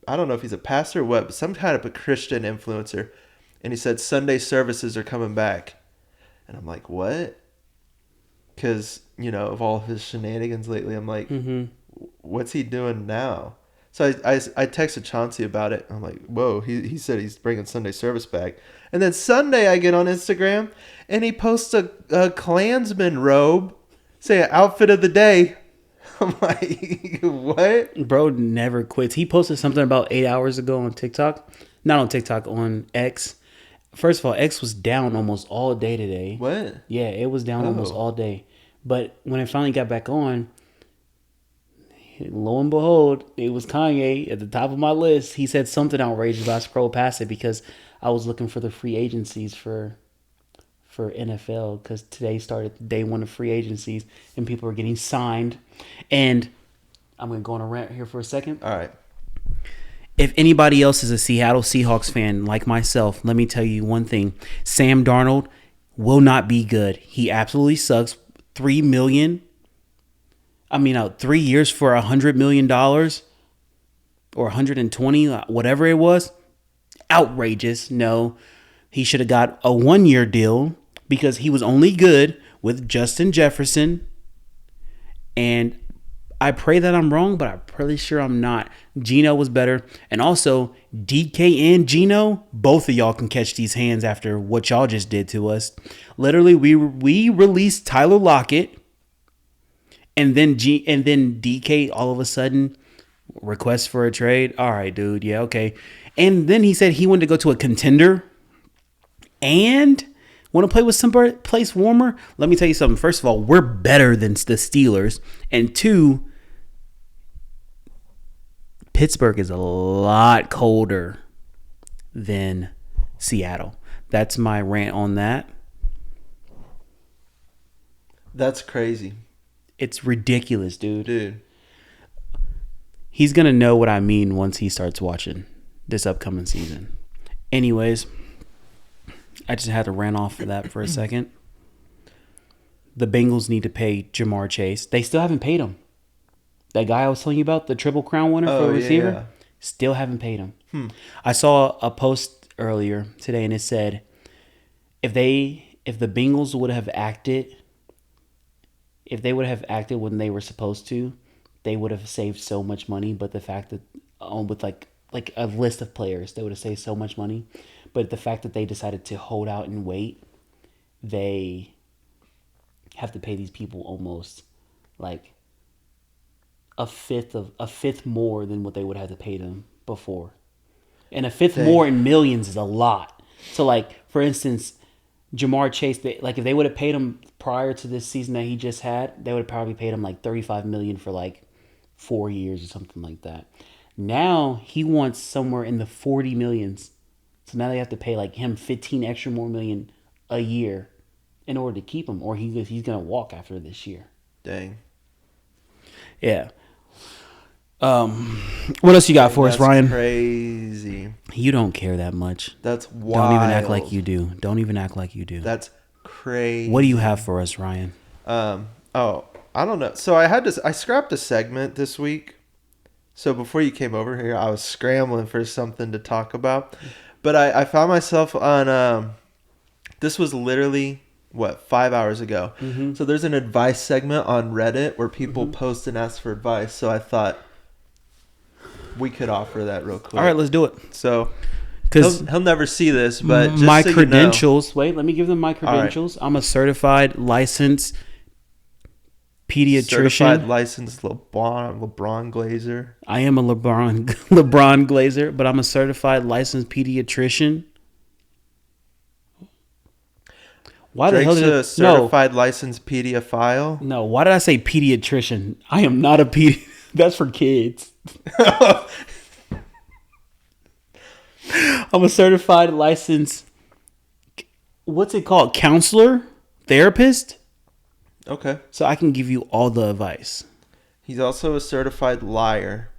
I don't know if he's a pastor or what, but some kind of a Christian influencer. And he said Sunday services are coming back. And I'm like, what? Because, of all of his shenanigans lately, I'm like, what's he doing now? So I texted Chauncey about it. I'm like, whoa, he said he's bringing Sunday service back. And then Sunday I get on Instagram, and he posts a Klansman robe, say outfit of the day. I'm like, what? Bro never quits. He posted something about 8 hours ago on TikTok. Not on TikTok, on X. First of all, X was down almost all day today. What? Yeah, it was down almost all day. But when it finally got back on, Lo and behold, it was Kanye at the top of my list. He said something outrageous, but I scrolled past it because I was looking for the free agencies for NFL because today started day one of free agencies and people are getting signed. And I'm going to go on a rant here for a second. All right. If anybody else is a Seattle Seahawks fan like myself, let me tell you one thing. Sam Darnold will not be good. He absolutely sucks. 3 years for $100 million or 120, whatever it was. Outrageous. No, he should have got a 1-year deal because he was only good with Justin Jefferson. And I pray that I'm wrong, but I'm pretty sure I'm not. Geno was better. And also, DK and Geno, both of y'all can catch these hands after what y'all just did to us. Literally, we released Tyler Lockett, and then DK all of a sudden requests for a trade. All right, dude. Yeah, okay. And then he said he wanted to go to a contender and want to play with some place warmer. Let me tell you something. First of all, we're better than the Steelers. And two, Pittsburgh is a lot colder than Seattle. That's my rant on that. That's crazy. It's ridiculous, dude. Dude. He's going to know what I mean once he starts watching this upcoming season. Anyways, I just had to rant off of that for a second. The Bengals need to pay Jamar Chase. They still haven't paid him. That guy I was telling you about, the Triple Crown winner for a receiver, yeah. Still haven't paid him. I saw a post earlier today, and it said if the Bengals would have acted, if they would have acted when they were supposed to, they would have saved so much money. But the fact that with like a list of players, they would have saved so much money. But the fact that they decided to hold out and wait, they have to pay these people almost like a fifth more than what they would have to pay them before. And a fifth more in millions is a lot. So like, for instance, Jamar Chase, if they would have paid him prior to this season that he just had, they would have probably paid him like $35 million for like 4 years or something like that. Now he wants somewhere in the 40 millions. So now they have to pay like him 15 extra more million a year in order to keep him, or he's going to walk after this year. Dang. Yeah. What else you got for us, Ryan? Crazy. You don't care that much. That's wild. Don't even act like you do. Don't even act like you do. That's crazy. What do you have for us, Ryan? I don't know. So I scrapped a segment this week. So before you came over here, I was scrambling for something to talk about. But I found myself on this was literally 5 hours ago. Mm-hmm. So there's an advice segment on Reddit where people post and ask for advice. So I thought we could offer that real quick. All right, let's do it. So he'll never see this, but just my so credentials. You know. Wait, let me give them my credentials. Right. I'm a certified licensed pediatrician. Certified licensed LeBron Glazer. I am a LeBron Glazer, but I'm a certified licensed pediatrician. Why Drake's the hell a certified licensed pedophile? No, why did I say pediatrician? I am not a That's for kids. I'm a certified licensed, what's it called? Counselor? Therapist? Okay. So I can give you all the advice. He's also a certified liar.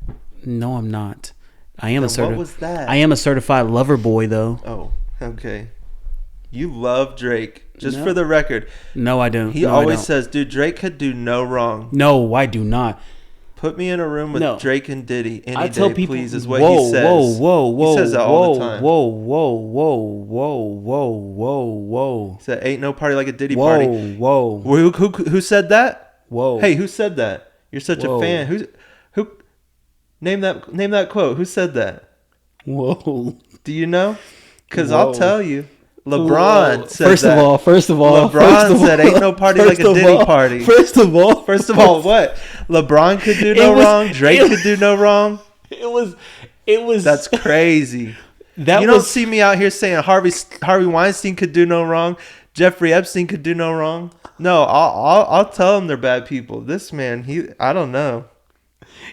No, I'm not. I am what was that? I am a certified lover boy, though. Oh, okay. You love Drake. Just for the record. No, I don't. He always says, dude, Drake could do no wrong. No, I do not. Put me in a room with Drake and Diddy any tell day, people, please, is what he says. Whoa. He says that all the time. Whoa. He said, ain't no party like a Diddy party. Whoa. Who said that? Whoa. Hey, who said that? You're such a fan. Who? Name that quote. Who said that? Whoa. Do you know? Because I'll tell you. LeBron said First of all, LeBron said, "Ain't no party like a Diddy party." First of all, what? LeBron could do no wrong. Drake could do no wrong. It was. That's crazy. Don't see me out here saying Harvey Weinstein could do no wrong. Jeffrey Epstein could do no wrong. No, I'll tell them they're bad people. This man, I don't know.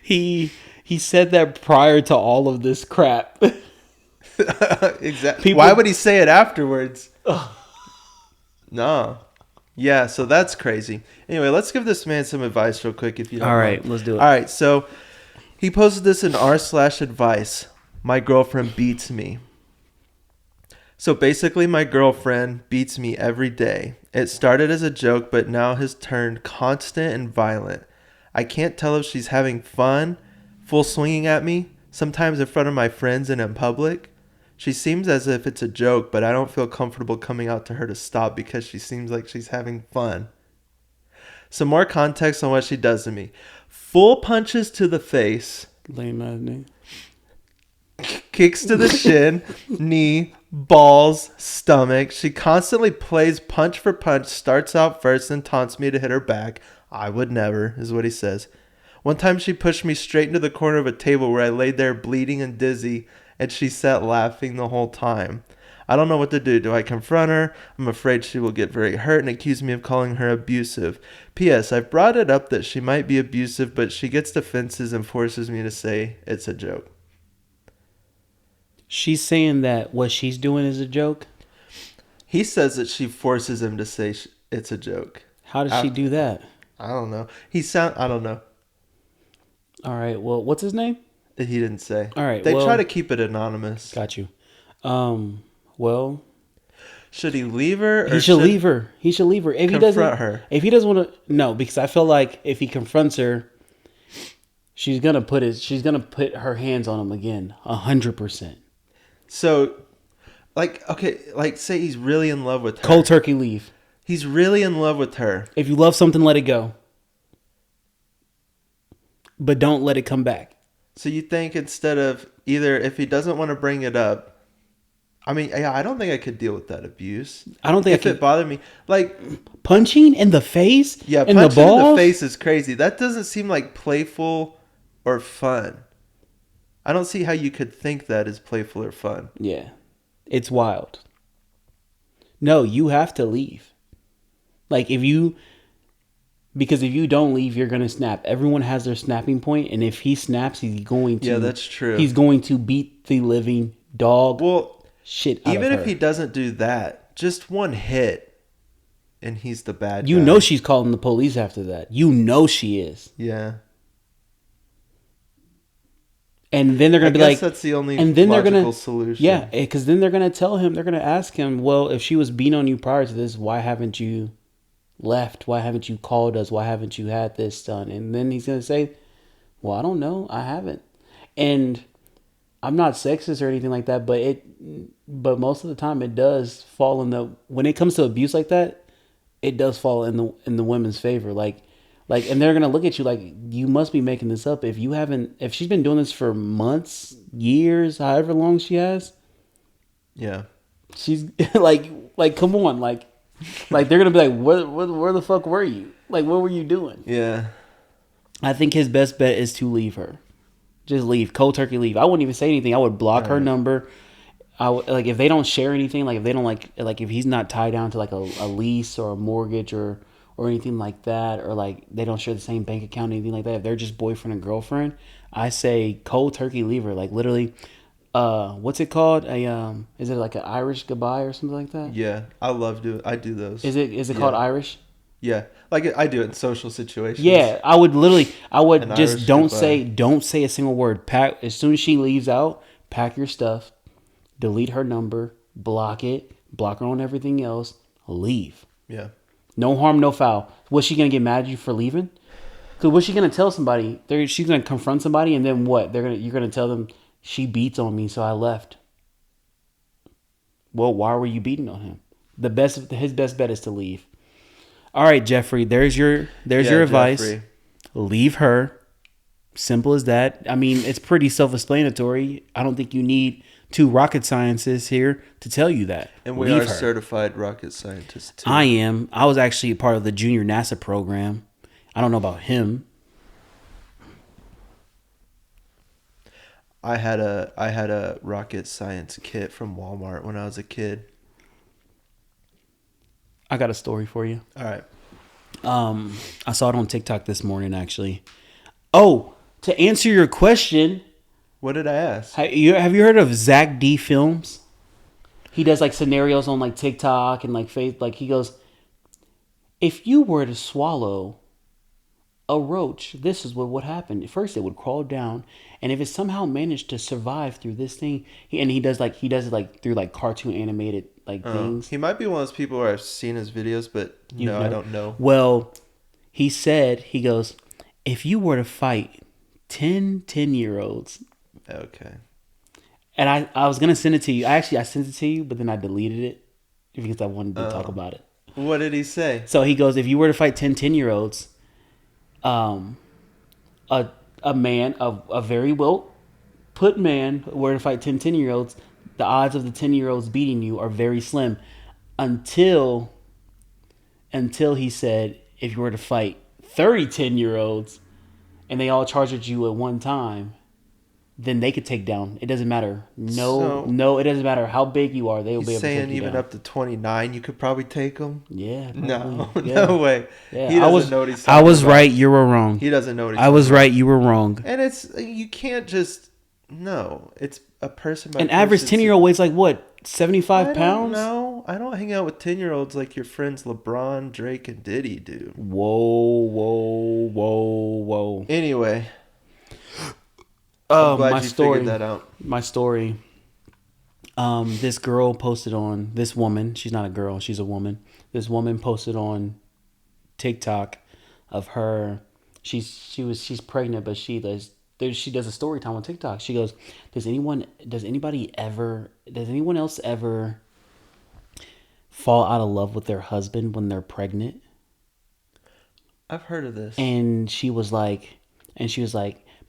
he said that prior to all of this crap. Exactly. People, Why would he say it afterwards? No. Yeah, so that's crazy. Anyway, let's give this man some advice real quick if you don't all mind. right, let's do it. All right, so he posted this in r/advice. My girlfriend beats me. So basically, my girlfriend beats me every day. It started as a joke, but now has turned constant and violent. I can't tell if she's having fun, full swinging at me, sometimes in front of my friends and in public. She seems as if it's a joke, but I don't feel comfortable coming out to her to stop because she seems like she's having fun. Some more context on what she does to me. Full punches to the face, Lame ass name. kicks to the shin, knee, balls, stomach. She constantly plays punch for punch, starts out first and taunts me to hit her back. I would never, is what he says. One time she pushed me straight into the corner of a table where I laid there bleeding and dizzy, and she sat laughing the whole time. I don't know what to do. Do I confront her? I'm afraid she will get very hurt and accuse me of calling her abusive. P.S. I've brought it up that she might be abusive, but she gets defenses and forces me to say it's a joke. She's saying that what she's doing is a joke. He says that she forces him to say it's a joke. How does she do that? I don't know. I don't know. All right. Well, what's his name? He didn't say. All right. They well, try to keep it anonymous. Got you. Well, should he leave her? Or he should leave her. He should leave her. If he doesn't, her. If he doesn't want to, no, because I feel like if he confronts her, she's gonna put her hands on him again, 100%. So, say he's really in love with her. Cold turkey leave. He's really in love with her. If you love something, let it go. But don't let it come back. So you think instead of either if he doesn't want to bring it up, I mean, yeah, I don't think I could deal with that abuse. I don't think if it bothered me. Like punching in the face. Yeah, in punching the balls? in the face is crazy. That doesn't seem like playful or fun. I don't see how you could think that is playful or fun. Yeah, it's wild. No, you have to leave. Because if you don't leave, you're going to snap. Everyone has their snapping point, and if he snaps, he's going to... Yeah, that's true. He's going to beat the living dog shit out even of her. if he doesn't do that, just one hit, and he's the bad guy. You know she's calling the police after that. You know she is. Yeah. And then they're going to be like... that's the only logical solution. Yeah, because then they're going to tell him, they're going to ask him, well, if she was beating on you prior to this, why haven't you left? Why haven't you called us? Why haven't you had this done? And then he's going to say, well, I don't know. I haven't. And I'm not sexist or anything like that, but most of the time it does fall when it comes to abuse like that, it does fall in the women's favor. Like, and they're going to look at you like, you must be making this up. If she's been doing this for months, years, however long she has. Yeah. She's like, come on. Like they're going to be like, where the fuck were you? Like, what were you doing? Yeah. I think his best bet is to leave her. Just leave. Cold turkey leave. I wouldn't even say anything. I would block her number. If they don't share anything, like if they don't like if he's not tied down to like a lease or a mortgage or anything like that, or like they don't share the same bank account or anything like that, if they're just boyfriend and girlfriend, I say cold turkey leave her. Like literally, what's it called? Is it like an Irish goodbye or something like that? Yeah, I do those. Is it called Irish? Yeah, like I do it in social situations. Yeah, I would just Irish don't goodbye. say a single word. Pack as soon as she leaves out, pack your stuff, delete her number, block her on everything else, leave. Yeah. No harm, no foul. Was she gonna get mad at you for leaving? Because what's she gonna tell somebody? She's gonna confront somebody, and then what? You're gonna tell them she beats on me, so I left. Well, why were you beating on him? His best bet is to leave. All right, Jeffrey. There's your advice. Jeffrey. Leave her. Simple as that. I mean, it's pretty self-explanatory. I don't think you need two rocket scientists here to tell you that. And we are certified rocket scientists too. I am. I was actually a part of the junior NASA program. I don't know about him. I had a rocket science kit from Walmart when I was a kid. I got a story for you. All right. I saw it on TikTok this morning, actually. Oh, To answer your question, What did I ask? have you heard of Zach D Films? He does like scenarios on like TikTok and like Face. Like he goes, if you were to swallow a roach, this is what would happen. First, it would crawl down, and if it somehow managed to survive through this thing, he does it like through like cartoon animated like things. He might be one of those people where I've seen his videos, but You've no, I never- don't know. Well, he goes, if you were to fight 10-year-olds, Okay. and I was gonna send it to you. I sent it to you, but then I deleted it because I wanted to talk about it. What did he say? So he goes, if you were to fight 10-year-olds, a man, a very well put man were to fight 10-year-olds, the odds of the 10-year-olds beating you are very slim until he said, if you were to fight 30 10-year-olds and they all charge at you at one time, then they could take down. It doesn't matter. No, it doesn't matter how big you are. They will be able to take Saying you even down. up to 29, you could probably take him. Yeah. No, Probably. Yeah. no way. Yeah. He doesn't know what he's I talking was about. right. You were wrong. He doesn't know what he's I was talking right. You were wrong. about. And it's you can't just no. It's a person. An average 10-year-old weighs like what, 75 pounds? No, I don't hang out with 10-year-olds like your friends LeBron, Drake, and Diddy do. Whoa. Anyway, I'm glad my you story. figured that out. My story. This girl posted on this woman. She's not a girl. She's a woman. This woman posted on TikTok of her. She's pregnant, but she does a story time on TikTok. She goes, does anyone else ever fall out of love with their husband when they're pregnant? I've heard of this. And she was like,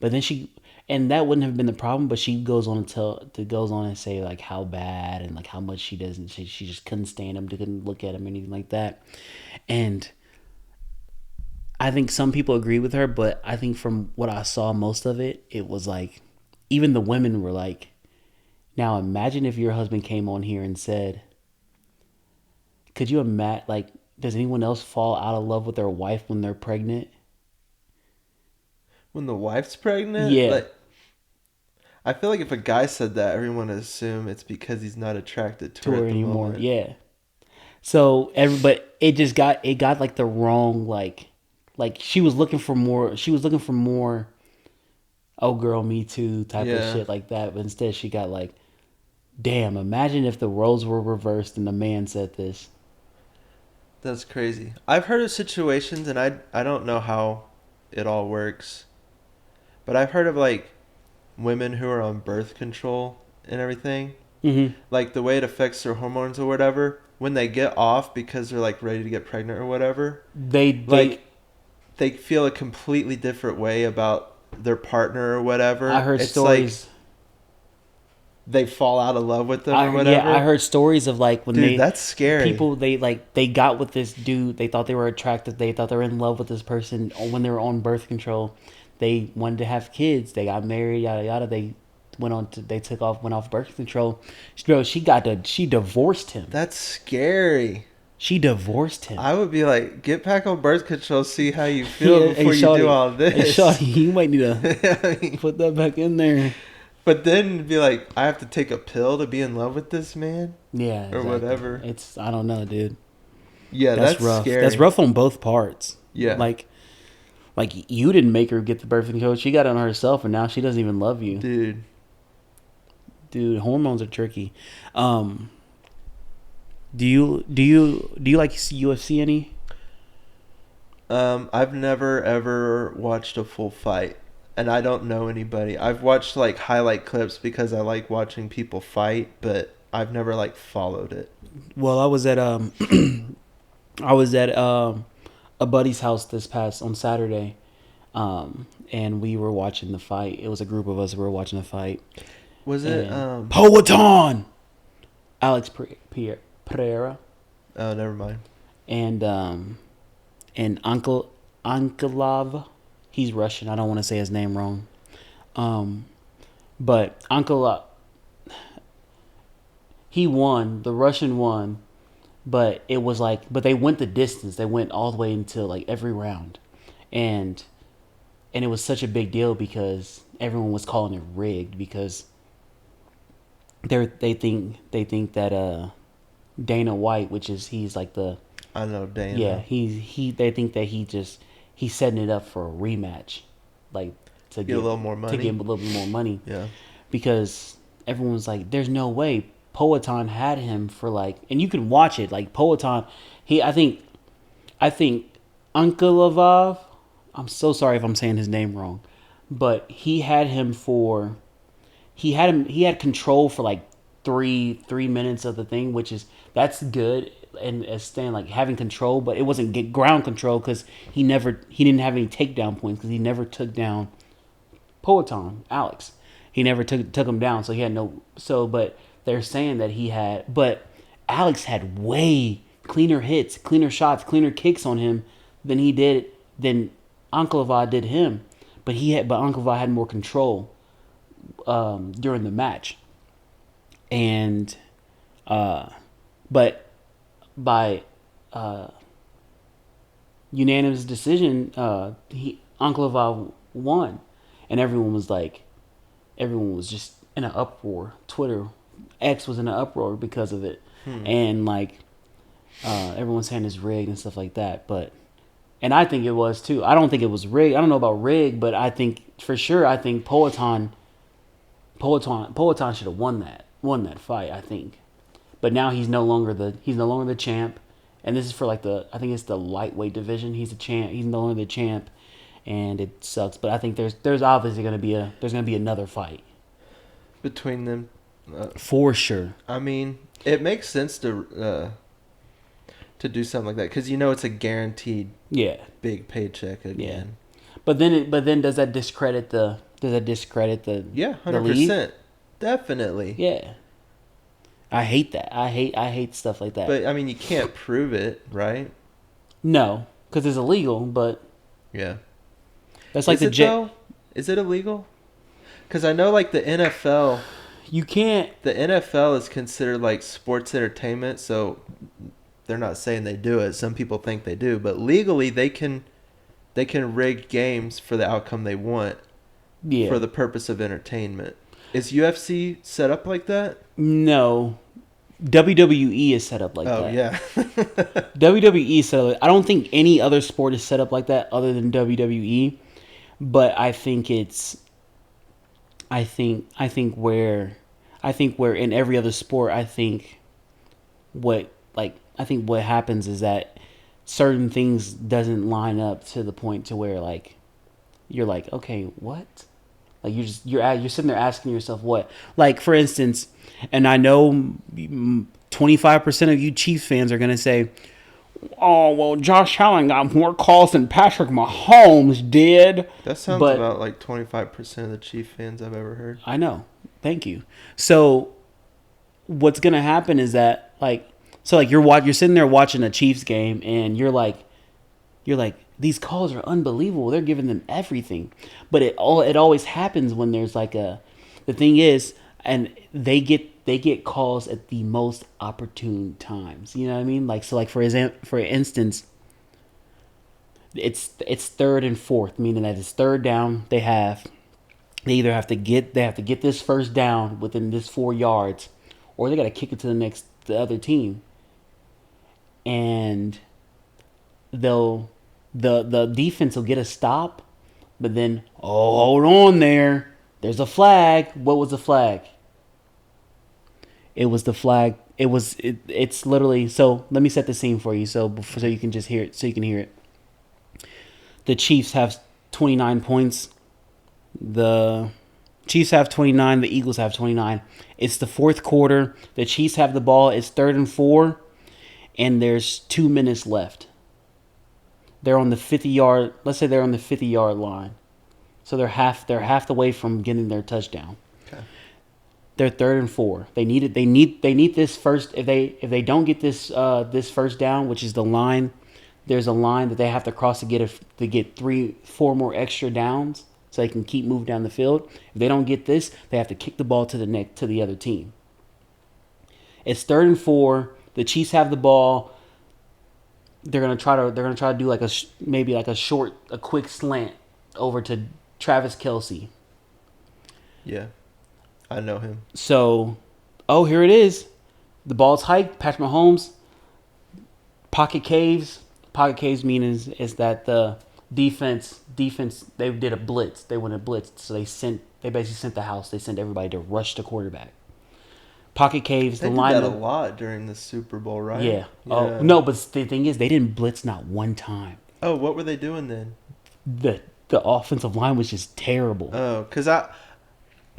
but then and that wouldn't have been the problem, but she goes on and say like how bad and like how much she just couldn't stand him, couldn't look at him, anything like that. And I think some people agree with her, but I think from what I saw, most of it was like, even the women were like, now imagine if your husband came on here and said, could you imagine, like, does anyone else fall out of love with their wife when they're pregnant? When the wife's pregnant? Yeah. Like, I feel like if a guy said that, everyone would assume it's because he's not attracted to her anymore. moment. Yeah. So but it got like the wrong, like she was looking for more. Oh girl, me too type of shit like that. But instead she got like, damn, imagine if the roles were reversed and the man said this. That's crazy. I've heard of situations, and I don't know how it all works, but I've heard of like women who are on birth control and everything. Mm-hmm. Like the way it affects their hormones or whatever. When they get off because they're like ready to get pregnant or whatever, they feel a completely different way about their partner or whatever. I heard stories. Like they fall out of love with them or whatever. Yeah, I heard stories of like when that's scary. People they got with this dude. They thought they were attracted. They thought they were in love with this person when they were on birth control. They wanted to have kids. They got married. Yada yada. They went off birth control. Bro, she divorced him. That's scary. She divorced him. I would be like, get back on birth control, see how you feel before you do all this. Hey, shawty, you might need to put that back in there. But then be like, I have to take a pill to be in love with this man? Yeah. Or whatever. I don't know, dude. Yeah, that's rough. scary. That's rough on both parts. Yeah. Like you didn't make her get the birth control. She got it on herself, and now she doesn't even love you. Dude, hormones are tricky. Do you like UFC any? I've never ever watched a full fight, and I don't know anybody. I've watched like highlight clips because I like watching people fight, but I've never like followed it. Well, I was at a buddy's house on Saturday, and we were watching the fight. It was a group of us who were watching the fight. Was it Powhatan? Alex Pereira. Oh, never mind. And Uncle Ankalav, he's Russian. I don't want to say his name wrong. But Ankalav, he won. The Russian won, but it was like, but they went the distance. They went all the way into like every round, and and it was such a big deal because everyone was calling it rigged because they think that Dana White, which is he's like the I know yeah Dana. he they think that he's setting it up for a rematch, like to Get a get little more to get money. a little bit more money Yeah. because everyone was like, "There's no way." Poetan had him for like, and you can watch it like Poetan. I think Unkelovov. I'm so sorry if I'm saying his name wrong, but he had him for he had control for like three minutes of the thing, which is that's good and as staying like having control, but it wasn't get ground control because he didn't have any takedown points because he never took down Poetan Alex. He never took him down, so he had no. So, but they're saying that he had, but Alex had way cleaner hits, cleaner shots, cleaner kicks on him than Anklova did him. But Anklova had more control during the match, and but by unanimous decision, Anklova won, and everyone was just in an uproar. Twitter, X was in an uproar because of it, and like everyone's saying it's rigged and stuff like that. But and I think it was too. I don't think it was rigged. I don't know about rigged, but I think for sure. I think Poetan should have won that fight. I think, but now he's no longer the champ, and this is for like I think it's the lightweight division. He's a champ. He's no longer the champ, and it sucks. But I think there's obviously gonna be another fight Between them, for sure. I mean, it makes sense to do something like that because it's a guaranteed Yeah, big paycheck yeah. again. But then does that discredit the Yeah, the league? 100%, definitely. Yeah. I hate that. I hate stuff like that. But I mean, you can't prove it, right? No, because it's illegal. But Yeah. that's like Is the it though? Is it illegal? Because I know, like the NFL, You can't. is considered like sports entertainment, so they're not saying they do it. Some people think they do, but legally they can rig games for the outcome they want Yeah. for the purpose of entertainment. Is UFC set up like that? No. WWE is set up like Oh that. yeah. WWE is set up. I don't think any other sport is set up like that other than WWE. But I think it's. I think where in every other sport, I think what happens is that certain things doesn't line up to the point to where like you're like, okay, what? Like you're sitting there asking yourself what? Like for instance, and I know 25% of you Chiefs fans are gonna say, "Oh well, Josh Allen got more calls than Patrick Mahomes did." That sounds But about like 25% of the Chief fans I've ever heard. I know. Thank you. So what's gonna happen is that you're sitting there watching a Chiefs game and you're like these calls are unbelievable. They're giving them everything, but it always happens when there's like the thing is, and they get calls at the most opportune times. You know what I mean? Like so, like for instance, it's third and fourth, meaning that it's third down. They either have to get this first down within this 4 yards, or they got to kick it to the other team, and the defense will get a stop, but then hold on there's a flag. What was the flag? It was the flag. It's literally, so let me set the scene for you so you can just hear it, so you can hear it. The Chiefs have 29 points. The Chiefs have 29. The Eagles have 29. It's the fourth quarter. The Chiefs have the ball. It's 3rd and 4, and there's 2 minutes left. They're on the 50-yard. Let's say they're on the 50-yard line, so they're half the way from getting their touchdown. Okay. They're 3rd and 4. They need it. They need this first. If they don't get this first down, which is the line, there's a line that they have to cross to get 3-4 more extra downs, so they can keep moving down the field. If they don't get this, they have to kick the ball to the other team. It's 3rd and 4. The Chiefs have the ball. They're gonna try to do like maybe like a quick slant, over to Travis Kelce. Yeah, I know him. So, oh, here it is. The ball's hiked. Patrick Mahomes, pocket caves. Pocket caves mean is that the defense they did a blitz. They went a blitz, so they basically sent the house. They sent everybody to rush the quarterback. Pocket caves. The They did that a lineman. lot during the Super Bowl, right? Yeah. Oh Yeah. no, but the thing is, they didn't blitz not one time. Oh, what were they doing then? The the offensive line was just terrible. Oh, because I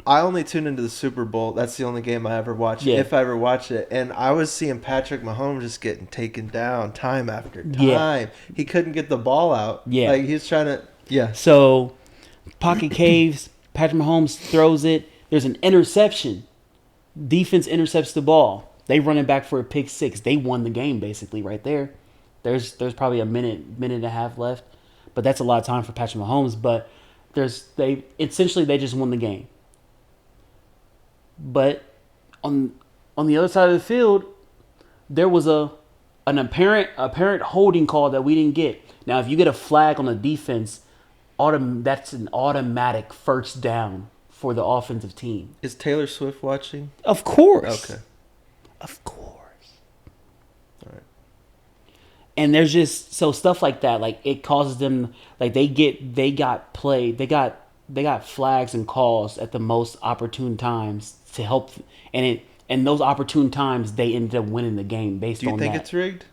only tuned into the Super Bowl. That's the only game I ever watch, Yeah. if I ever watch it. And I was seeing Patrick Mahomes just getting taken down time after time. Yeah. He couldn't get the ball out. Yeah. Like, he was trying to. Yeah. So, pocket caves. Patrick Mahomes throws it. There's an interception. Defense intercepts the ball. They run it back for a pick six. They won the game basically right there. There's probably a minute and a half left, but that's a lot of time for Patrick Mahomes. But they just won the game. But on the other side of the field, there was an apparent holding call that we didn't get. Now, if you get a flag on the defense, that's an automatic first down for the offensive team. Is Taylor Swift watching? Of course. Okay. Of course. All right. And there's just so stuff like that, like it causes them like they got flags and calls at the most opportune times to help, and those opportune times they ended up winning the game based Do you on think that. it's rigged?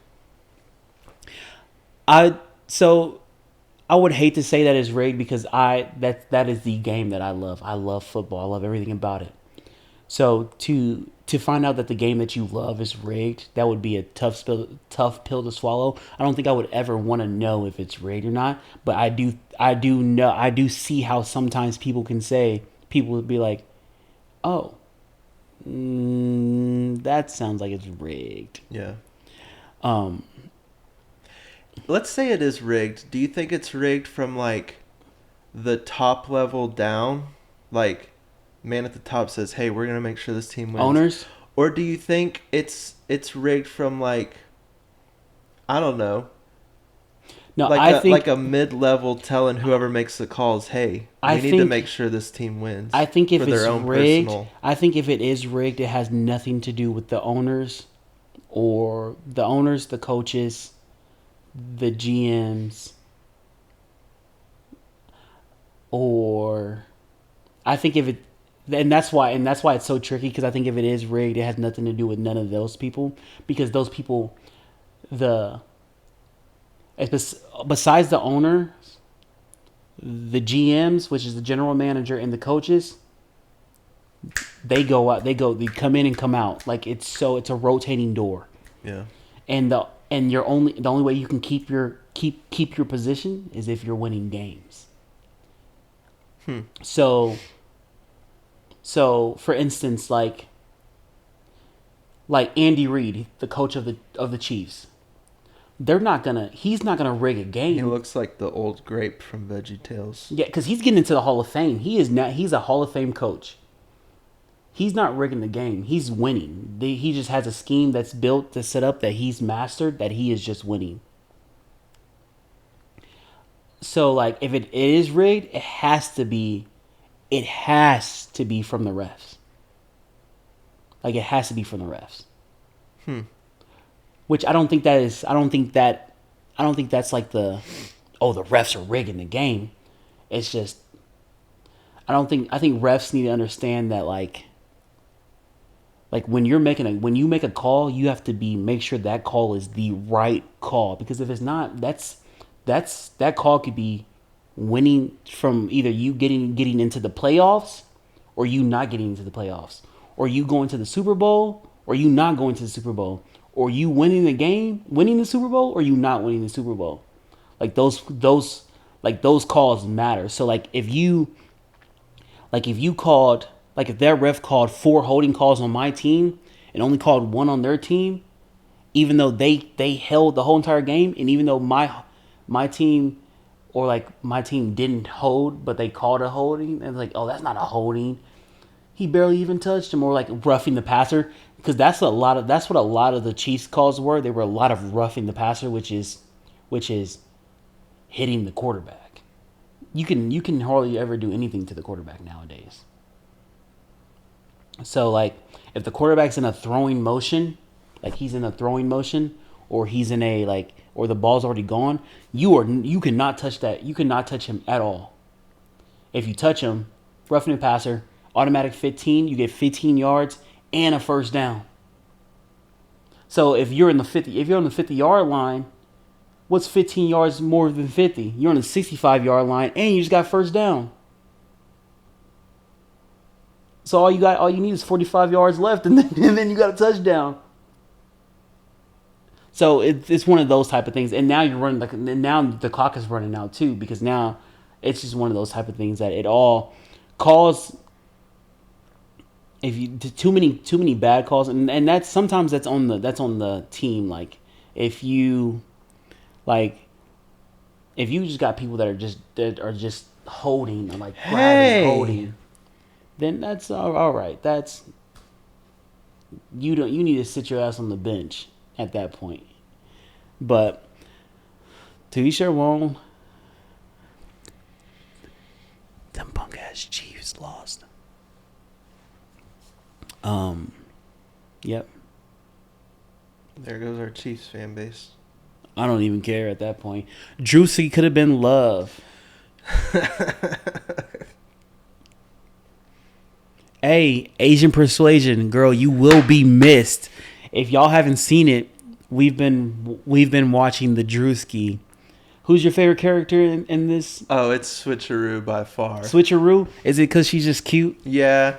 I would hate to say that it's rigged because that is the game that I love. I love football. I love everything about it. So to find out that the game that you love is rigged, that would be a tough pill to swallow. I don't think I would ever want to know if it's rigged or not. But I do see how sometimes people would be like, oh, that sounds like it's rigged. Yeah. Um, Let's say it is rigged. Do you think it's rigged from like the top level down? Like, man at the top says, "Hey, we're gonna make sure this team wins." Owners, Or do you think it's rigged from like, I don't know, no, like a mid level telling whoever makes the calls, "Hey, we need to make sure this team wins." I think if for their it's own rigged, personal. I think if it is rigged, it has nothing to do with the owners, the coaches, the GMs, or I think if it, and that's why it's so tricky because I think if it is rigged, it has nothing to do with none of those people because those people, besides the owners, the GMs, which is the general manager, and the coaches, they come in and come out like it's a rotating door. Yeah. And the only way you can keep your position is if you're winning games. So for instance, like Andy Reid, the coach of the Chiefs, he's not gonna rig a game. He looks like the old grape from VeggieTales. Yeah, because he's getting into the Hall of Fame. He's a Hall of Fame coach. He's not rigging the game. He's winning. He just has a scheme that's built to set up that he's mastered, that he is just winning. So, like, if it is rigged, it has to be from the refs. Like, it has to be from the refs. Which I don't think that's like the refs are rigging the game. It's just, I think refs need to understand that, like when you make a call, you have to make sure that call is the right call, because if it's not, that call could be winning from either you getting into the playoffs or you not getting into the playoffs, or you going to the Super Bowl or you not going to the Super Bowl, or you winning the Super Bowl or you not winning the Super Bowl. Like those calls matter. So if their ref called 4 holding calls on my team and only called 1 on their team, even though they held the whole entire game, and even though my team didn't hold, but they called a holding, and it's like, oh, that's not a holding. He barely even touched him, or like roughing the passer, because that's what a lot of the Chiefs calls were. They were a lot of roughing the passer, which is hitting the quarterback. you can hardly ever do anything to the quarterback nowadays. So like if the quarterback's in a throwing motion, like he's in a throwing motion, or he's in a like, or the ball's already gone, you cannot touch that. You cannot touch him at all. If you touch him, roughing the passer, automatic 15, you get 15 yards and a first down. So if you're on the 50-yard line, what's 15 yards more than 50? You're on the 65-yard line and you just got first down. So all you need is 45 yards left, and then you got a touchdown. So it's one of those type of things, and now you're running like, and now the clock is running out too, because now it's just one of those type of things that it all calls. If you too many bad calls, and that's sometimes that's on the team. Like if you just got people that are just holding and like grabbing, holding, then that's all right. That's you need to sit your ass on the bench at that point. But to each their own. Them punk ass Chiefs lost. Yep. There goes our Chiefs fan base. I don't even care at that point. Drewski could have been love. Hey, Asian Persuasion, girl, you will be missed. If y'all haven't seen it, we've been watching the Drewski. Who's your favorite character in this? Oh, it's Switcheroo by far. Switcheroo? Is it because she's just cute? Yeah.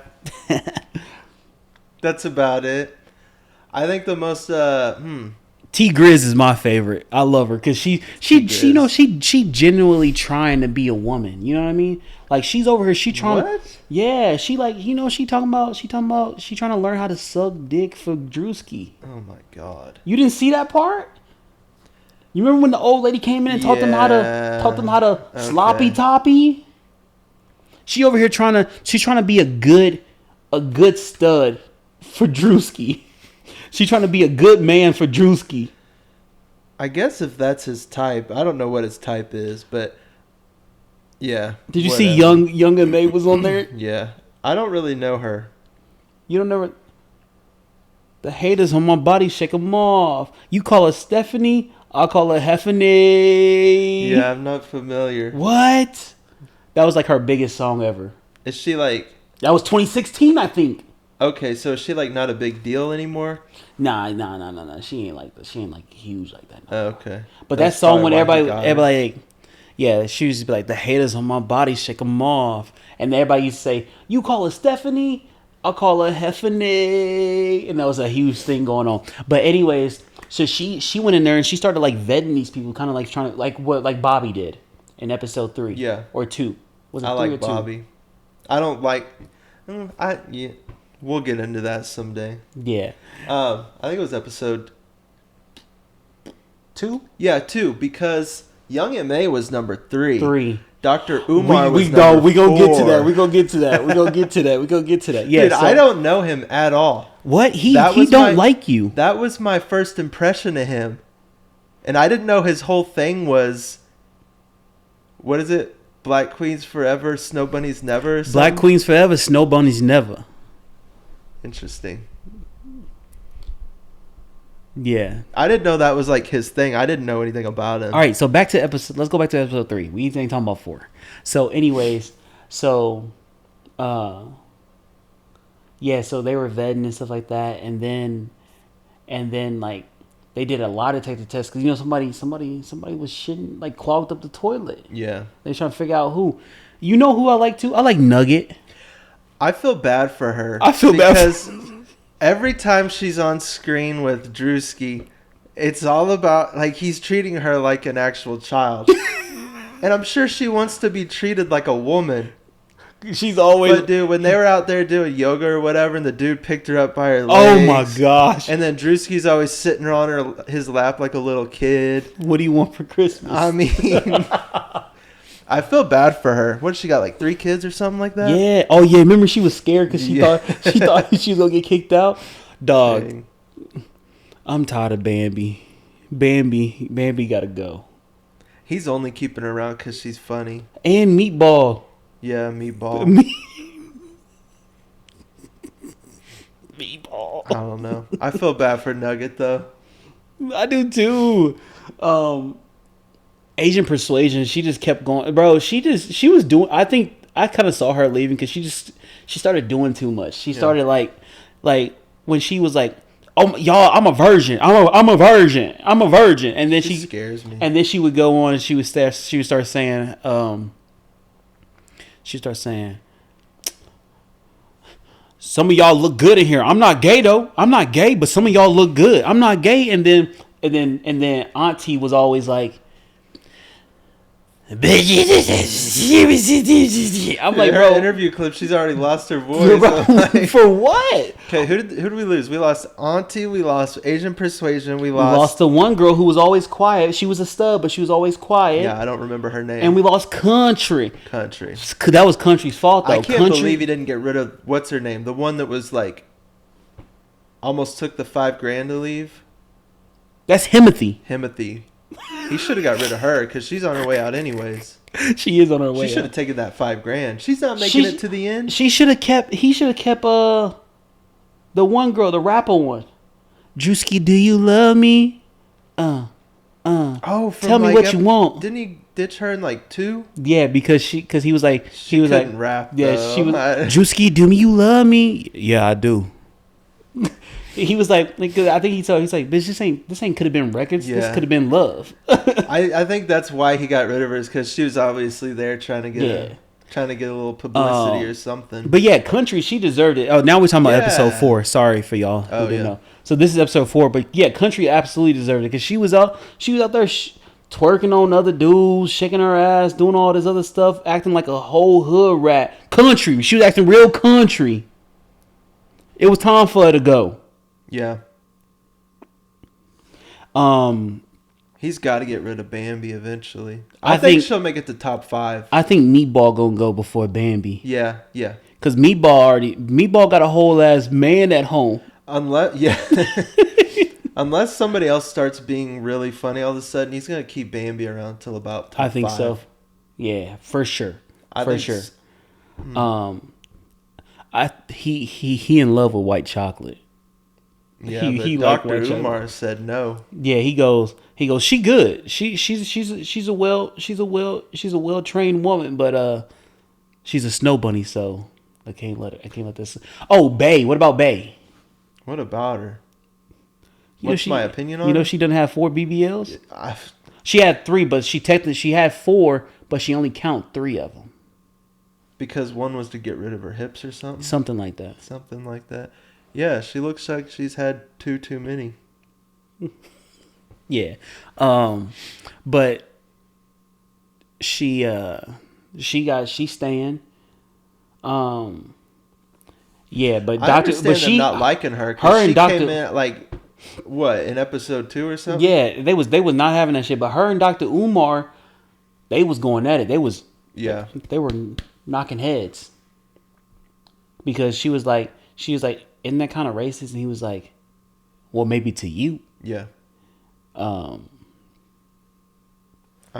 That's about it. I think the most T Grizz is my favorite. I love her because she genuinely trying to be a woman. You know what I mean? Like she's over here. She trying. What? Yeah, she like she trying to learn how to suck dick for Drewski. Oh my god. You didn't see that part? You remember when the old lady came in and taught them how to sloppy toppy? She over here trying to be a good stud for Drewski. She's trying to be a good man for Drewski. I guess if that's his type, I don't know what his type is, but yeah. Did you see Young and May was on there? Yeah. I don't really know her. You don't know her? The haters on my body, shake them off. You call her Stephanie, I'll call her Heffany. Yeah, I'm not familiar. What? That was like her biggest song ever. Is she like... That was 2016, I think. Okay, so is she like not a big deal anymore? Nah. She ain't like huge like that. No. Oh, okay. But that song when everybody like, yeah, she used to be like, the haters on my body, shake them off. And everybody used to say, you call her Stephanie, I'll call her Heffany. And that was a huge thing going on. But anyways, so she went in there and she started like vetting these people, kind of like trying to, like what like Bobby did in episode 3. Yeah. Or 2. Was it I 3 like or 2? Bobby. I don't like... yeah. We'll get into that someday. Yeah. I think it was episode 2? Yeah, 2, because Young and May was number 3. 3. Dr. Umar was number 4. We gonna get to that. We gonna get to that. Yeah, dude, so, I don't know him at all. What? He don't like you. That was my first impression of him. And I didn't know his whole thing was... What is it? Black Queens Forever, Snow Bunnies Never? Or Black Queens Forever, Snow Bunnies Never. Interesting. Yeah. I didn't know that was like his thing. I didn't know anything about him. All right, so let's go back to episode 3. We ain't talking about 4. So anyways, so yeah, so they were vetting and stuff like that, and then like they did a lie detector test because somebody was shitting, like clogged up the toilet. Yeah. They trying to figure out who. You know who I like too? I like Nugget. I feel bad for her. Because every time she's on screen with Drewski, it's all about like he's treating her like an actual child. And I'm sure she wants to be treated like a woman. She's always... But dude, when they were out there doing yoga or whatever, and the dude picked her up by her legs. Oh my gosh. And then Drewski's always sitting on his lap like a little kid. What do you want for Christmas? I mean... I feel bad for her. What, she got like 3 kids or something like that? Yeah. Oh yeah. Remember she was scared because she thought she was gonna get kicked out. Dog. Dang. I'm tired of Bambi. Bambi gotta go. He's only keeping her around because she's funny. And Meatball. Yeah, meatball. Meatball. I don't know. I feel bad for Nugget though. I do too. Asian Persuasion, she just kept going, bro. She was doing. I think I kind of saw her leaving because she started doing too much. She started like when she was like, "Oh y'all, I'm a virgin. I'm a virgin. I'm a virgin," and then she scares me. And then she would go on and she would start saying, some of y'all look good in here. I'm not gay though. I'm not gay, but some of y'all look good. I'm not gay. And then Auntie was always like, I'm like, her bro, interview clip, she's already lost her voice. Like, for what? Okay, who did we lose? We lost Auntie. We lost Asian Persuasion. We lost the one girl who was always quiet. She was a stud, but she was always quiet. Yeah, I don't remember her name. And we lost Country. That was Country's fault, though. I can't believe he didn't get rid of what's her name, the one that was like almost took the $5,000 to leave. That's Himothy. He should have got rid of her because she's on her way out anyways. She is on her way. She should have taken that $5,000. She's not making it to the end. He should have kept the one girl, the rapper one. Drewski, do you love me? Oh, tell me what you want. Didn't he ditch her in like 2? Yeah, because he was like rap. Yeah, she was Drewski, do you love me? Yeah, I do. He was like I think he's like, bitch, this ain't could have been records. Yeah. This could have been love. I think that's why he got rid of her, is because she was obviously there trying to get a little publicity or something. But yeah, Country, she deserved it. Oh, now we're talking about episode 4. Sorry for y'all who didn't know. So this is episode 4. But yeah, Country absolutely deserved it because she was out there twerking on other dudes, shaking her ass, doing all this other stuff, acting like a whole hood rat. Country, she was acting real country. It was time for her to go. Yeah. He's got to get rid of Bambi eventually. I think she'll make it to top 5. I think Meatball gonna go before Bambi. Yeah. Cause Meatball got a whole ass man at home. Unless somebody else starts being really funny all of a sudden, he's gonna keep Bambi around till about top 5. I think so. Yeah, for sure. He in love with white chocolate. Yeah, he Dr. Umar said no. Yeah, he goes, she good. She's a well trained woman, but she's a snow bunny, so I can't let this. Oh, Bae. What about Bae? What about her? What's my opinion on her? You know she doesn't have 4 BBLs? She had 3, but she had 4, but she only count 3 of them. Because one was to get rid of her hips or something? Something like that. Yeah, she looks like she's had 2 too many. Yeah. But she's staying. Yeah, but I understand them not liking her. Her and Dr. came in at like what, in episode 2 or something? Yeah, they was not having that shit. But her and Dr. Umar, they was going at it. They were knocking heads because she was like, isn't that kind of racist? And he was like, well, maybe to you. Yeah. I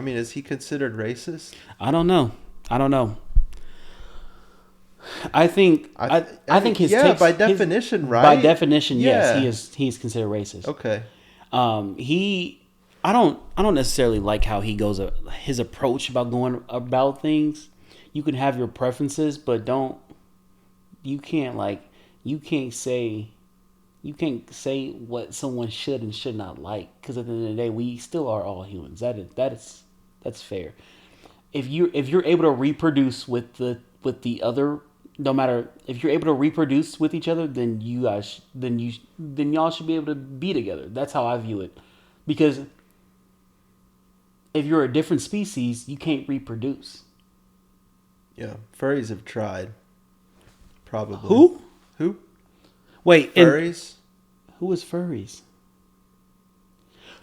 mean, is he considered racist? I don't know. I think his takes, by definition, right? By definition, yes, he is considered racist. Okay. I don't necessarily like how he goes his approach about going about things. You can have your preferences, but you can't say what someone should and should not like, because at the end of the day, we still are all humans. That's fair. If you're able to reproduce with the other, no matter if you're able to reproduce with each other, then y'all should be able to be together. That's how I view it, because if you're a different species, you can't reproduce. Yeah, furries have tried. Probably. Who? Wait, furries? Who is furries?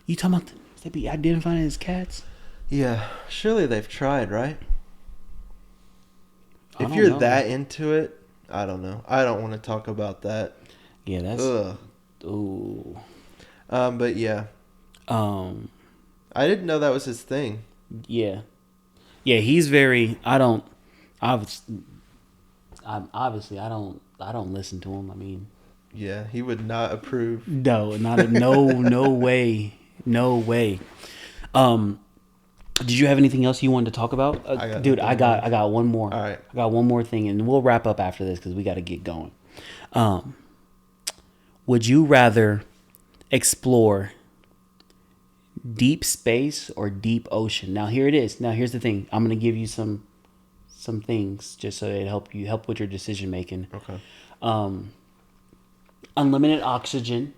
You talking about they be identifying as cats? Yeah, surely they've tried, right? If you're that into it, I don't know. I don't want to talk about that. Yeah, that's... Ugh. Ooh. But yeah. I didn't know that was his thing. Yeah, yeah. He's very. I don't. Obviously, I don't listen to him. I mean, Yeah, he would not approve. no, not a no way, no way. Um, did you have anything else you wanted to talk about, I got dude? nothing else. I got one more. All right. I got one more thing, and we'll wrap up after this because we got to get going. Um, would you rather explore deep space or deep ocean? Now here it is. Now here's the thing. I'm gonna give you some things just so it help with your decision making. Okay. Um, unlimited oxygen,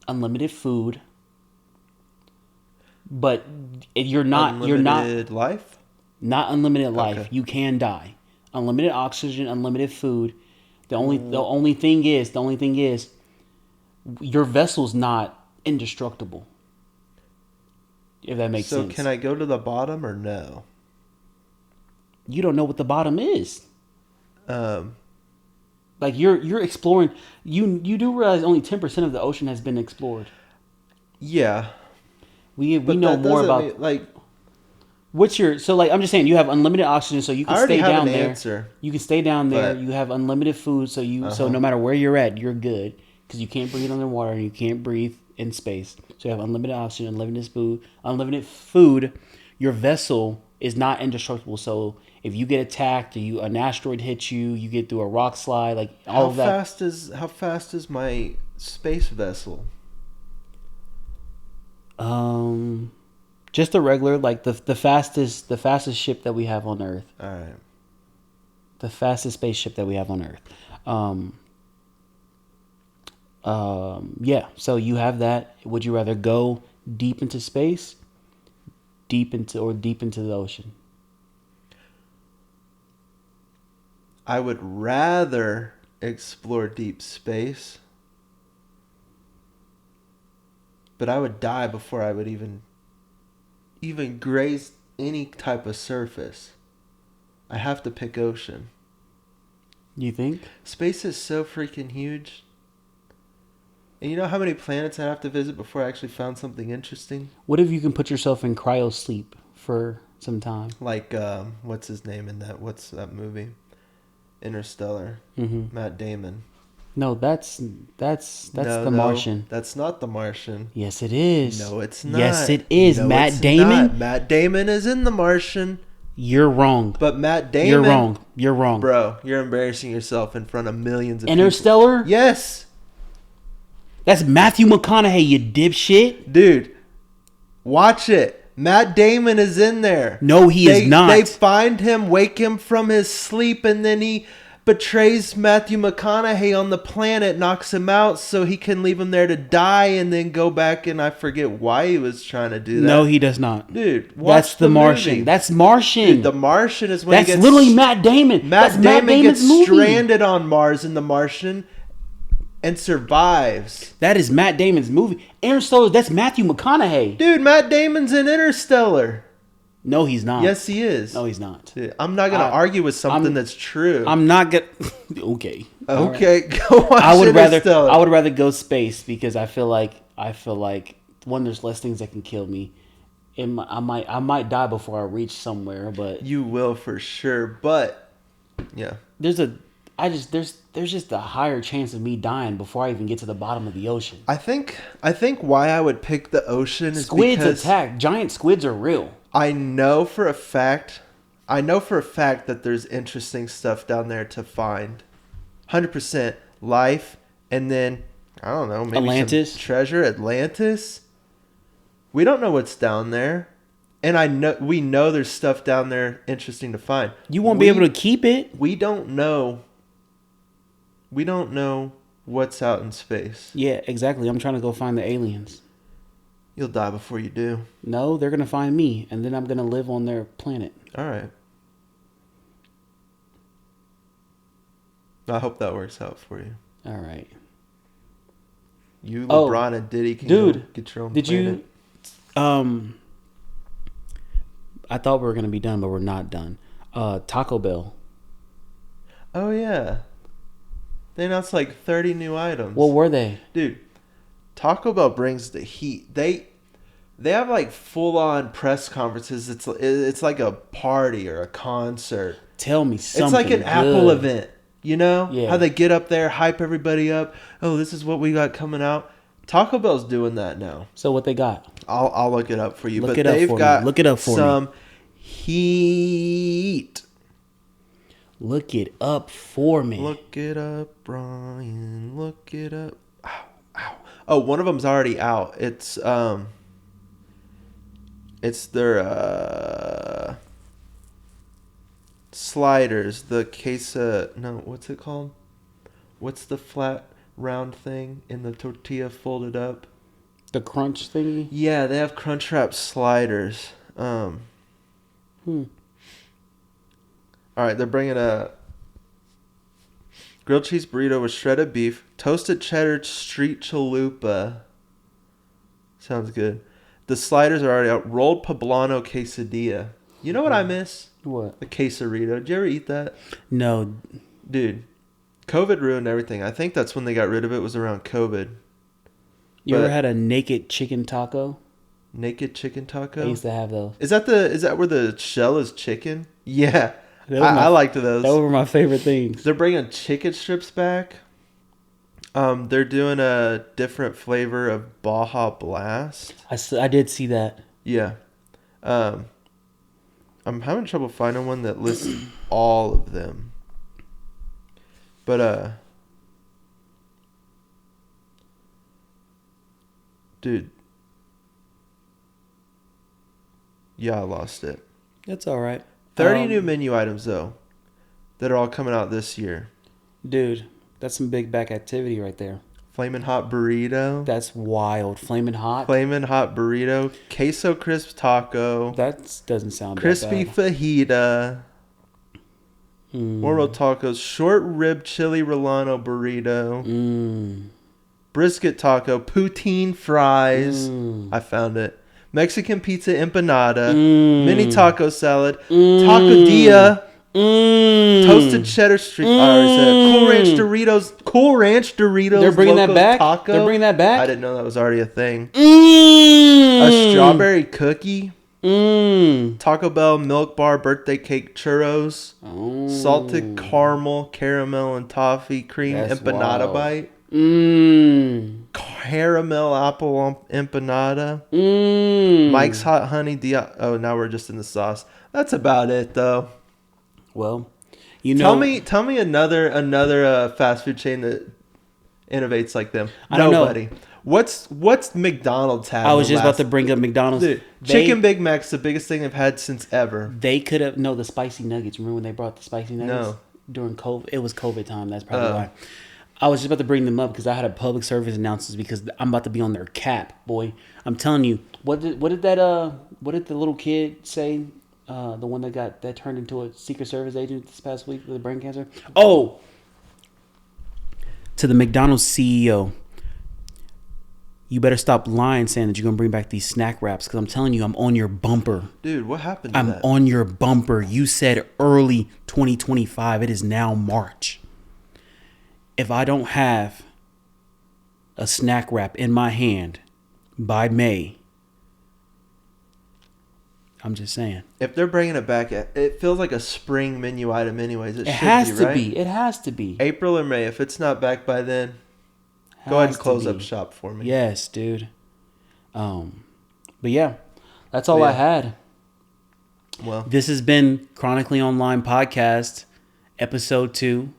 unlimited food, but you're not Unlimited life? not unlimited life. Okay. You can die. Unlimited oxygen, unlimited food. The only thing is your vessel's not indestructible. If that makes So sense. can I go to the bottom or no? You don't know what the bottom is. Um, Like you're exploring. You do realize only 10% of the ocean has been explored. yeah. We But know that more doesn't about mean, like, what's your so like I'm just saying you have unlimited oxygen so you I can already stay have down an there. answer. You can stay down there. But- You have unlimited food so no matter where you're at you're good because you can't breathe underwater and you can't breathe in space. So you have unlimited oxygen, unlimited food. Your vessel is not indestructible. So if you get attacked or an asteroid hits you, you get through a rock slide, like all of that. How fast is my space vessel? Just a regular like the fastest ship that we have on Earth. All right. The fastest spaceship that we have on Earth. Yeah. So you have that. Would you rather go deep into space, deep into the ocean? I would rather explore deep space, but I would die before I would even graze any type of surface. I have to pick ocean. You think? Space is so freaking huge. And you know how many planets I have to visit before I actually found something interesting? What if you can put yourself in cryo sleep for some time? Like, what's his name in that? What's that movie? Interstellar. Mm-hmm. Matt Damon. No, that's No, the Martian. That's not the Martian. Yes, it is. No, it's not. Yes, it is. No, Matt it's Damon. not. Matt Damon is in the Martian. You're wrong. But Matt Damon. You're wrong. You're wrong. Bro, you're embarrassing yourself in front of millions of people. Interstellar? Yes. That's Matthew McConaughey, you dipshit. Dude, watch it. Matt Damon is in there. No, he is not. They find him, wake him from his sleep, and then he betrays Matthew McConaughey on the planet, knocks him out so he can leave him there to die and then go back, and I forget why he was trying to do that. No, he does not. Dude, watch that's the Martian. movie. That's Martian. Dude, the Martian is when that's he gets... literally Matt Damon. Matt That's Damon Damon's gets movie. stranded on Mars in the Martian and survives. That is Matt Damon's movie. Interstellar, that's Matthew McConaughey. Dude, Matt Damon's in Interstellar. No, he's not. Yes, he is. No, he's not. Dude, I'm not going to argue with something that's true. I'm not gonna. Okay. Okay, go watch I would Interstellar. I would rather go space because I feel like one, there's less things that can kill me. I might die before I reach somewhere, but You will for sure, but yeah. there's just a higher chance of me dying before I even get to the bottom of the ocean. I think why I would pick the ocean is Squids because attack. Giant squids are real. I know for a fact that there's interesting stuff down there to find. 100% life, and then I don't know, maybe Atlantis? some treasure. Atlantis. We don't know what's down there, and we know there's stuff down there interesting to find. You won't be able to keep it. We don't know. We don't know what's out in space. Yeah, exactly. I'm trying to go find the aliens. You'll die before you do. No, they're gonna find me, and then I'm gonna live on their planet. All right. I hope that works out for you. All right. You, LeBron, and Diddy can go get your own did planet. you? I thought we were gonna be done, but we're not done. Taco Bell. Oh, yeah. They announced like 30 new items. What were they? Dude, Taco Bell brings the heat. They have like full on press conferences. It's like a party or a concert. Tell me something. It's like an good. Apple event. You know Yeah. how they get up there, hype everybody up. Oh, this is what we got coming out. Taco Bell's doing that now. So what they got? I'll look it up for you. Look But it up they've for me. got Look it up for some heat. Look it up for me. Look it up, Brian. Look it up. Ow, ow. Oh, one of them's already out. It's their sliders. The queso. No, what's it called? What's the flat round thing in the tortilla folded up? The crunch thingy? Yeah, they have Crunchwrap sliders. All right, they're bringing a grilled cheese burrito with shredded beef, toasted cheddar street chalupa. Sounds good. The sliders are already out. Rolled poblano quesadilla. You know what I miss? What? The quesarito. Did you ever eat that? No. Dude, COVID ruined everything. I think that's when they got rid of it, was around COVID. You ever had a naked chicken taco? Naked chicken taco? I used to have those. Is that where the shell is chicken? Yeah. I liked those. That were my favorite things. They're bringing chicken strips back. They're doing a different flavor of Baja Blast. I did see that. Yeah. I'm having trouble finding one that lists all of them. But dude. Yeah, I lost it. That's all right. 30 new menu items though that are all coming out this year. Dude, that's some big back activity right there. Flamin' Hot Burrito. That's wild. Flamin' Hot. Flamin' Hot Burrito. Queso Crisp Taco. That doesn't sound Crispy that bad. Fajita. Oro Tacos. Short Rib Chili Rolano Burrito. Brisket Taco. Poutine Fries. I found it. Mexican Pizza Empanada. Mini Taco Salad. Tacodilla. Toasted Cheddar Street. I already said it. Cool Ranch Doritos. Cool Ranch Doritos. They're bringing that Locos back? Taco. They're bringing that back? I didn't know that was already a thing. A strawberry cookie. Taco Bell Milk Bar Birthday Cake Churros. Salted caramel and toffee cream That's empanada wild. bite. Caramel apple empanada. Mike's Hot Honey. Oh, now we're just in the sauce. That's about it, though. Well, you know. Tell me another fast food chain that innovates like them. I don't know. Nobody. What's McDonald's have? I was just about to bring up McDonald's. Dude, Chicken Big Mac's the biggest thing they've had since ever. They could have the spicy nuggets. Remember when they brought the spicy nuggets? No. During COVID, it was COVID time. That's probably why. I was just about to bring them up because I had a public service announcements because I'm about to be on their cap, boy. I'm telling you, what did the little kid say? The one that turned into a Secret Service agent this past week with brain cancer. Oh, to the McDonald's CEO, you better stop lying, saying that you're gonna bring back these snack wraps because I'm telling you, I'm on your bumper. Dude, what happened to I'm that? on your bumper. You said early 2025. It is now March. If I don't have a snack wrap in my hand by May, I'm just saying. If they're bringing it back, it feels like a spring menu item anyways. It has should to right? be. It has to be. April or May. If it's not back by then, go ahead and close up shop for me. Yes, dude. But yeah, that's all I had. Well, this has been Chronically Online Podcast, episode 2.